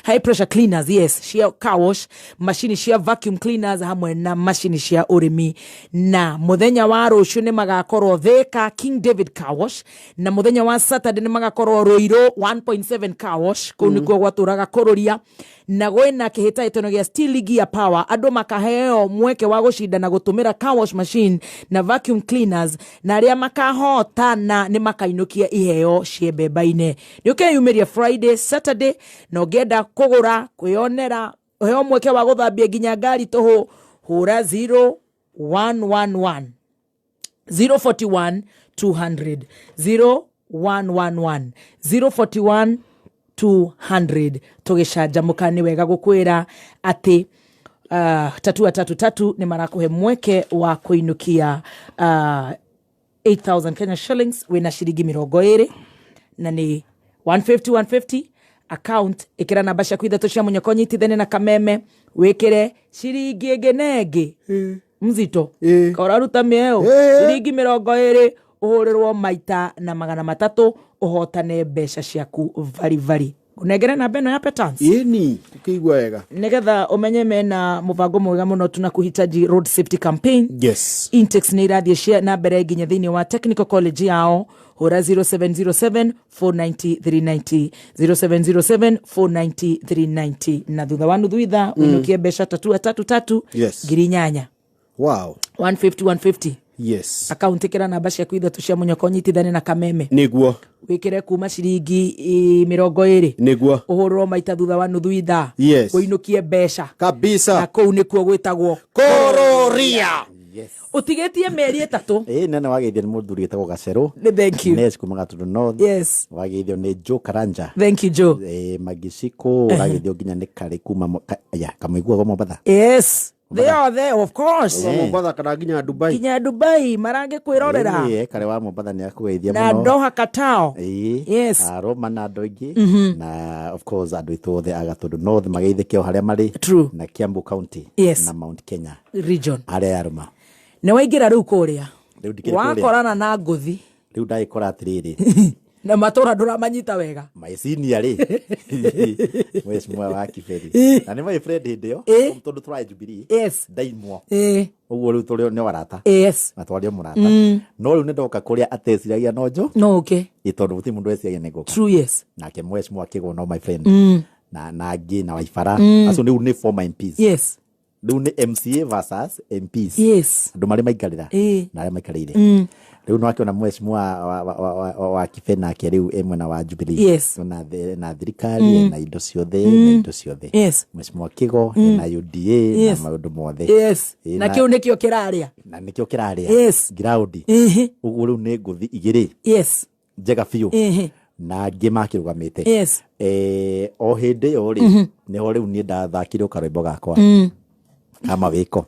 high pressure cleaners, yes, cia car wash, machine cia vacuum cleaners hamwe na machine cia urimi. Na muthenya wa rucio ni magakorwo Thika King David car wash, na muthenya wa Saturday ni magakorwo Ruiru 1.7 car wash kuu nikuo gwaturaga Kururia. Na gwena kihita itono gia Steel Gear Power andu makaheo mweke wa gushinda na gutumira car wash machine na vacuum cleaners, na aria makahotana ni makainukia iheo ciebeba-ine. Ni ukeyumiria Friday Saturday no ngenda kugura kwionera heo mweke wa guthambia nginya ngari toho hura 0111 041 200 0111 041 200. Tugishanjamuka ni wega gukwira ati 333 ni marakuhe mweke wa kuinukia 8,000 Kenya shillings wina shiringi 20 na ni 150 account ikira namba cia kwitha cia munyokonyi tithene na kameme wikire shiringi egenege mzito kauraruta mieo shiringi 20 uhurirwo maita na 300 uhotane mbeca ciaku vari kunegere na beno ya petans ini ukigwa wega nigetha umenye mena mubango mwega muno tunakuhitaji road safety campaign. Yes, Intex ni irathie cia na mbere nginya thini wa technical college yao hura 0707 490 390 0707 490 390 na thutha wa nuthu itha unukie mbeca 333 yes girinyanya. Wow, 150 yes, account ikira namba cia kwitha cia munyokonyitithane na kameme niguo wikire kuma shiringi 20 niguo uhurwo maita thutha wa nuthu itha yes kuinukie mbeca kabisa na kuu nikuo gwitagwo Kururia. Yes, utigetie meri 3 nene wageithio ni muthuri etagwo Gacero. Thank you. Nes kuma Gatundu North. Yes, wageithio ni Joe Karanja. thank you Joe. Magiciko wageithio nginya ni Kare kuma Kamwigua go Mombasa. Yes, they are there of course. Mombasa kana nginya Dubai. Nginya Dubai marange kwirorera. Kare wa Mombasa ni akugeithia Na muno. Doha Katao. Yes. Roma na andu ingi na of course andu itothe Gatundu North mageithikio haria mari. True. Na Kiambu County. Yes. Na Mount Kenya region. Haria aruma. Ne waigira riu kuria. Wakorana na nguthi. Riu ndaikora atiriri. Na matora nduramanyita wega maicinia ri mwe wa kiberi na ni my friend ndio tondu try Jubilee yes daimwo uguo riu turi ni warata yes matwario murata no riu ni ndoka kuria ateciragia nojo no okay itondu guti mundu eciagia ni guka true yes nake mwe akigo no my friend na ngi na waifara aso ni uni former MPs yes riu ni MCA versus MPs yes andu mari maikarira na ari maikarire riu no akiona mheshimiwa wa kifena ke riu emwe wa Jubilee yes na thirikari na indo ciothe na indo ciothe yes mheshimiwa kigo na UDA na maundu mothe yes na kiu nikio kiraria na nikio kiraria yes ground uguo riu ni nguthi igiri yes njega fiu na ngima kirugamite yes o hindi yo ri ni ho riu ni ndathakire karwimbo gakwa kama wiko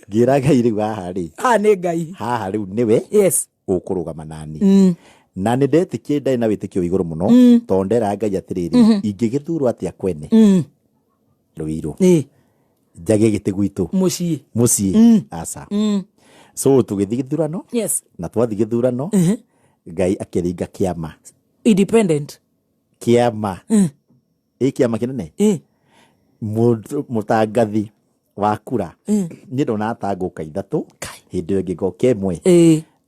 gira gai riu haha ri ni ngai haha riu niwe yes ukurugama nani na ni ndetikie ndai na witikio iguru muno tondera ngai atiriri ingigithurwo atia kwene Ruiru njage giti gwitu mucii asa so tugithi githurano yes na twathi githurano ngai akiringa kiama independent kiama kiama kinene mutangathi wa kura ni ndona atanguka ithatu hindi yo ngigo kemwe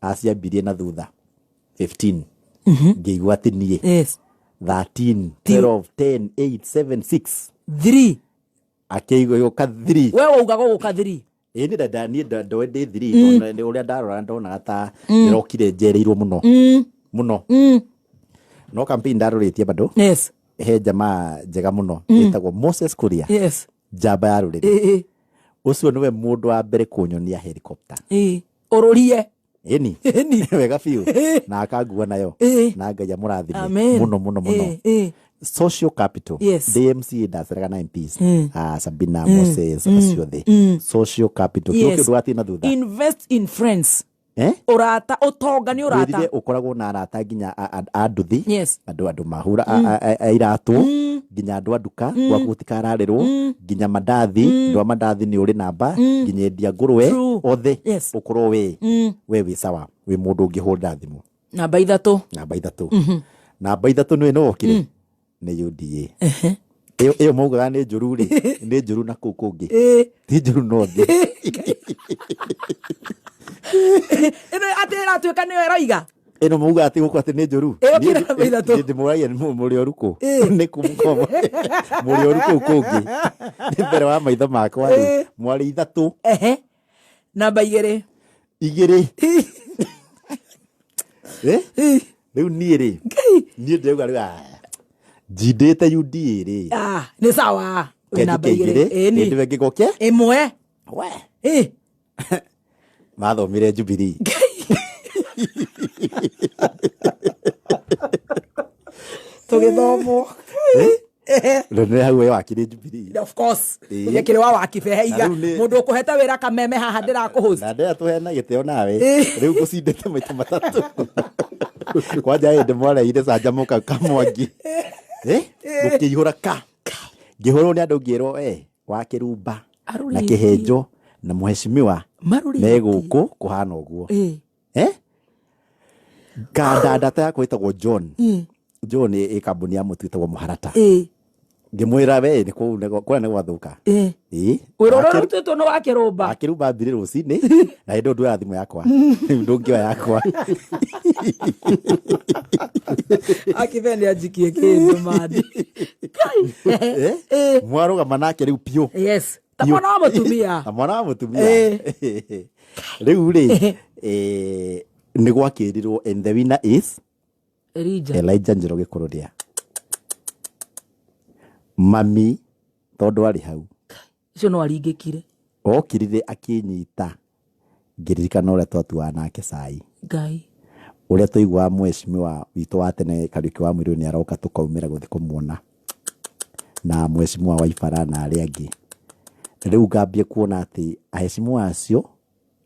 aciambirie na thutha 15 ngigwa tinie 13 12 10 8 7 6 3 akeigo yoka 3 wewe ugago guka 3 ni dada ni ndo ndi thiri ona uria ndarora ndona ta ndirokire njereirwo muno no campaign ndaroretie bado yes he jamaa njega muno etagwo Moses Kuria yes jamba ya ruriri ucio niwe mundu wa mbere kunyonia helicopter ururie eni wega fiu na akangua nayo na Ngai amurathime muno social capital DMC ndaceraga na MPs Sabina Moses aciothe social capital kio ndu na thutha invest in friends urata utonga ni urata wirire ukoragwo na arata nginya anduthi andu mahura airatu nginya andu anduka gwakutikararirwo nginya mandathi ndu amandathi ni uri namba nginya endia ngurwe othe ukorwo we wi sawa wi mundu ngihunda thimu namba ithatu namba ithatu ni okire ni UDA iyo maugaga ni njuru ri ni njuru na kukungi ti njuru no thi ino atira tuika ni eroiga ino mauga ati guko ati ni njuru ndi muraia ni muri oruko ni kumukoma muri oruko kungi ni mbere wa maitho makwa ri mwari ithatu namba igiri riu ni ri ni ndeuga ri jidete UDA ri ni sawa namba igiri ni ndiwe gigoke imwe we mathomire Jubilee tugithomo Rene hau wakire Jubilee of course yakire wa wakibehe iga mundu ukuheta wira kameme haha ndirakuhuza na ndera tuhena giteo nawe riu gucindete maita matatu kwanja ende mwara ire canjamuka kamwangi ukihura ka ngihurwo ni andu ngirwo wakirumba na kihenjo na muheshimiwa meguku kuhana uguo ganda data yako itagwo John kambuni ya mutu itagwo Muharata ngimwira we ni kwa ne gwathuka wirora rutito no wakirumba akirumba mbiri rucini na ndo ndu ya thimu yakwa ndungio yakwa akivende ajikie kindu madi mwaruga manake riu pio yes tamona wa mutumia riu ri ni gwakirirwo and the winner is Elijah Njoroge Kururia mami tondu ari hau icio no aringikire okirire akinyita ngiririkana uria twatuana nake cai Ngai uria tuigwa mheshimiwa witu wa tene Kariuki wa Mwiriu ni aroka tukaumira guthi kumuona na mheshimiwa wa Ifara na aria angi riu ngambie kuona ati aheshimiwa acio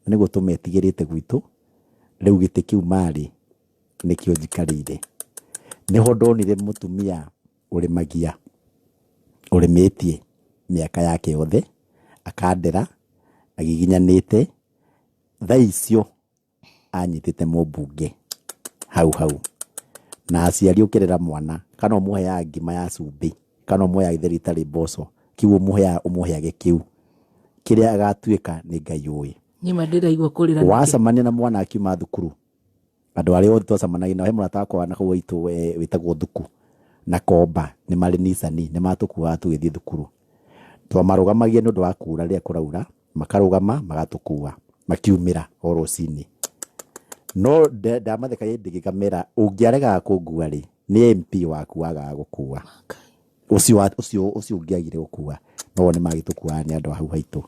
ni gutumetigirite gwitu riu giti kiu mari nikio njikarire niho ndonire mutumia uri magia uri metie miaka yake yothe akandera agiginyanite thaicio anyitite mubunge hau na aciari ukirera mwana kana umuhe ya ngima ya cumbi kana umuhe ya githeri tari mboco kiu umuhe ya gikiu kiria agatuika ni Ngai uwi nyima ndiraigwa kurira wacamania na mwana akiuma thukuru andu aria othe twacamanagia nao he murata wakwa na kau waitu witagwo Thuku na Komba ni mari nicani ni matukuaga tugithii thukuru twamarugamagia ni undu wa kuura riria kuraura makarugama magatukua makiumira o rucini no ndamathekagia ndigikamera ungiarega kungua ri ni MP waku waga gukua ucio ungiagire gukua no ni magitukua ni andu hau haitu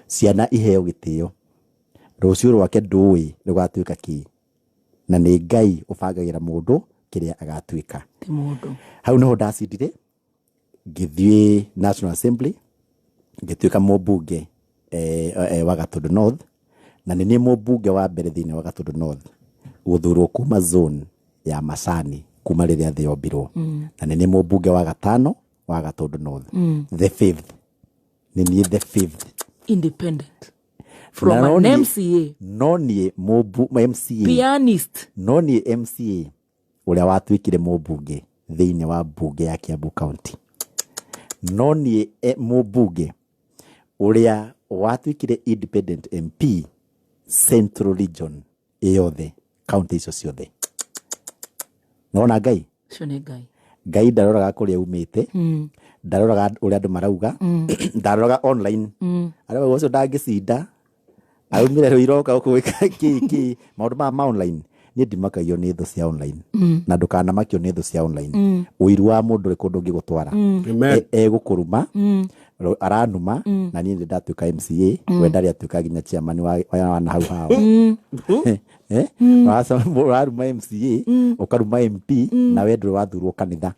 ciana iheo gitio rucio rwake ndui rugatuika ki na ni Ngai ubangagira mundu kiria agatuika ti mundu hau no ndacindire ngithie National Assembly ngituika mubunge wa Gatundu North na ni mubunge wa mbere thini wa Gatundu North guthurwo kuma zone ya Macani kuma riria thiombirwo na ni mubunge wa gatano wa Gatundu North the fifth ni the fifth independent from an MCA no ni MCA pianist no ni MCA uria watuikire mubunge thiini wa bunge ya Kiambu County no ni mubunge uria watuikire independent MP Central Region yothe county icio ciothe nona Ngai cio ni Ngai ndaroraga kuria umite ndaroraga uria andu marauga ndaroraga online aria ucio ndangicinda aumire ruiroka ukwika ki maundu ma online ni ndimakagio ni tho cia online na ndukana makio ni tho cia online uiru wa mundu rikundu ngigutwara gukuruma aranuma na ni ndatuika MCA wendari atuika ginya chairman wa na hau hao waruma MCA ukaruma MP na wendro wathurwo kanitha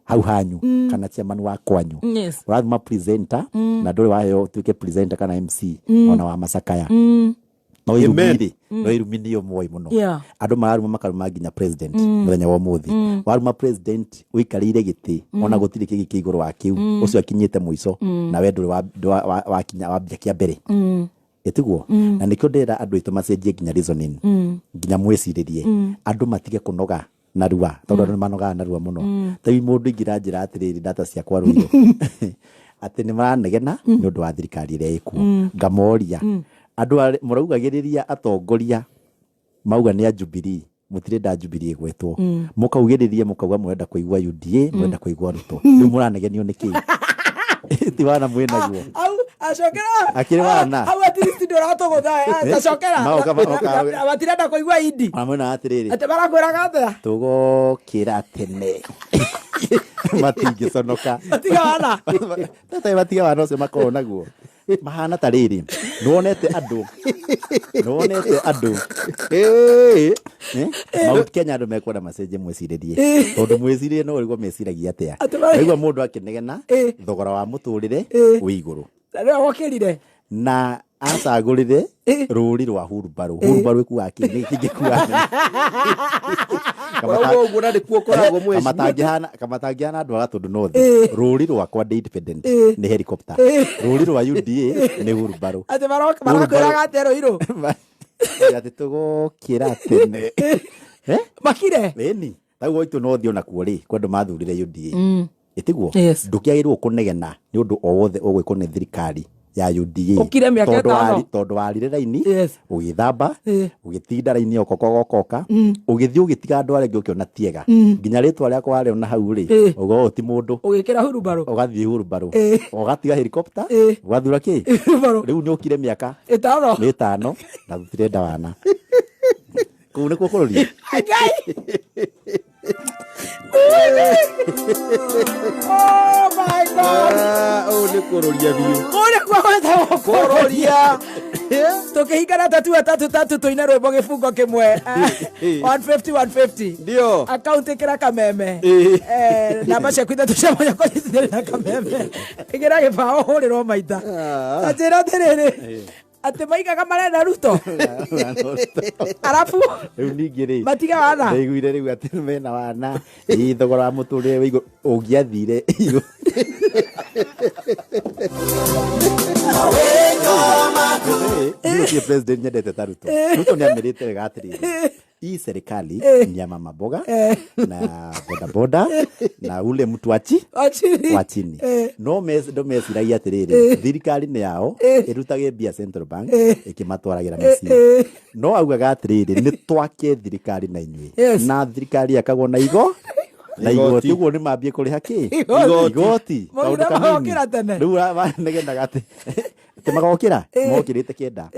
hau hanyu kana chairman wa kwanyu waruma presenter na nduri wayo tuike presenter kana MC ona wa macakaya no irumini yo moi muno andu mararuma makaruma ginya president muthenya wa muthi waruma president uikarire giti ona gutiri kigi iguru wa kiu ucio akinyite muico na wendro wa kinya wa kia mbere etiguo na nikyo ndera andu itu macenjie ginya reasoning ginya mweciririe andu matige kunoga narua tondu andu manoga narua muno tawi mundu ingira njira atiriri data cia kwa ruiro ati ni maranegena ni undu wa thirikari ire ikuo ngamoria andu muraugagiriria atongoria mauga ni a Jubilee mutire da Jubilee gwetwo mukaugiriria mukauga mwenda kuigwa UDA mwenda kuigwa Ruto ni muranegenio niki ti wana mwenaguo ashokera akire wana hau atiristi ndoratogotha ashokera abatirenda kuigwa idi amuna atiriri ate barakwiraga atia tugokira tene matingiconoka batiga wana tata batiga wana ucio makoro naguo mahana tariri nuonete andu Mount Kenya andu mekwenda macenje mweciririe tondu mweciririe no urigwo meciragia atia aigwa mundu akinegena thogora wa muturire wi iguru na acagurire ruri rwa hurubaru ikuwa kini kingikuwa kamatangihana andu aga tondu no thi ruri rwakwa independent ni helicopter ruri rwa UDA ni hurubaru ati barakwiraga atia ruiru ati tugokira tene makire eni taguo itu no thio nakuo ri kwendu mathurire UDA itiguo ndukiagirwo kunegena ni undu o wothe ogwikone thirikari ya UDA ukire miaka 5 tondu warire raini ugithamba ugitinda raini okoka ugithii ugitiga andu arengi ukiona tiega nginya ritwa ria kwari ona hau ri ugo ti mundu ugikira hurubaru ugathii hurubaru ugatiga helicopter ugathura ki riu ni ukire miaka 5 na gutire ndawana kuu ni kukururia oh my god ni kururia biu kururia tukihingana tatu tuina rwimbo gifungo kimwe 150 ndio account kira kameme namba cia kwitha tucemanya kwa thiri na kameme igira gibao hurirwo maita ajira tiriri ati maigaga marenda Ruto arafu riu ningiri matiga wana niguire riu ati mena wana thogora wa muturire wigo ungiathire Ndio president nyendete ta Ruto ni amerite wega atiriri hii serikali ni ya mama boga na boda na ule mtu wa chini no mesiragia atiriri thirikari ni yao irutage bia Central Bank ikimatwaragira misi no augaga atiriri ni twake thirikari na inyui na thirikari akagwo na igoti uguo ni mambie kuriha ki igoti maundu kamokira tene riu negendaga ati magokira mokirite kenda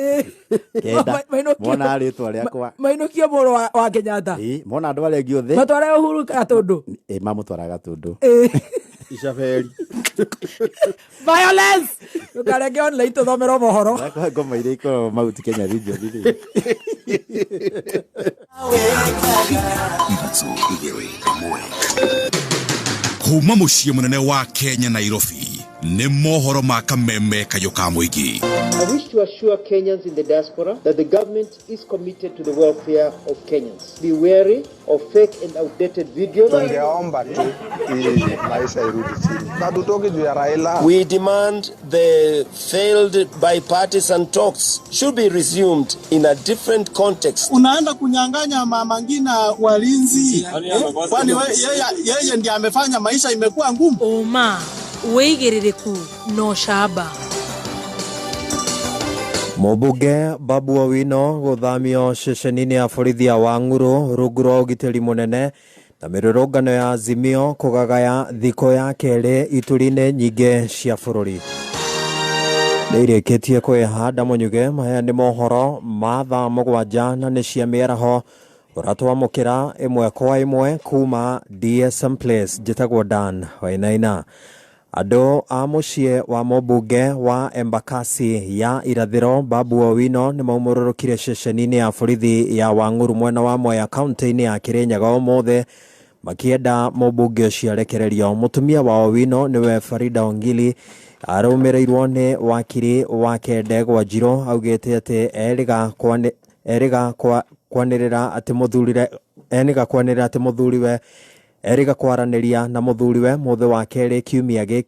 mona ritwa riakwa mainukia muro wa Kenyatta mona andu aria angi othe matware Uhuru Gatundu mamutwara Gatundu icaberi violence ukarege online tuthomero mohoro ngoma iria ikoro Mount Kenya region iri kuma muciĩ munene wa Kenya Nairobi nĩ mohoro ma kameme kayo ka muingi. I wish to assure Kenyans in the diaspora that the government is committed to the welfare of Kenyans. Be wary of fake and outdated videos. Tungeomba tu maisha irudi chini. Na tutoke juu ya Raila. We demand the failed bipartisan talks should be resumed in a different context. Unaenda kunyang'anya Mama Ngina walinzi. Kwani yeye ndiye amefanya maisha imekuwa ngumu. Oma weigiririku no shaba. Mubunge Babu Owino guthamio ceceni-ini ya borithi ya Wang'uru rungu rwa ugitiri munene na mirurungano ya Azimio kugagaya thiko ya keri ituri-ini nyingi cia bururi. Ndageretie kwihanda munyuge maya ni mohoro matha mugwanja na ni cia miaraho uratwamukira imwe kwa imwe kuma DSM Place jitagwo Dan wainaina ando a mucie wa mobunge wa Embakasi ya irathiro Babu Owino ni maumururukire ceceni-ini ya borithi ya Wang'uru mwena wa Mwea kaunti-ini ya Kirinyaga omothe makienda mobunge ucio arekererio. Mutumia wa Owino niwe Farida Ongili arumirirwo ni wakiri wa Kende gwa Njiro augite ati kwanirira ati muthuriwe eriga kwaraniria na muthuriwe muthe wa keri kiumia giki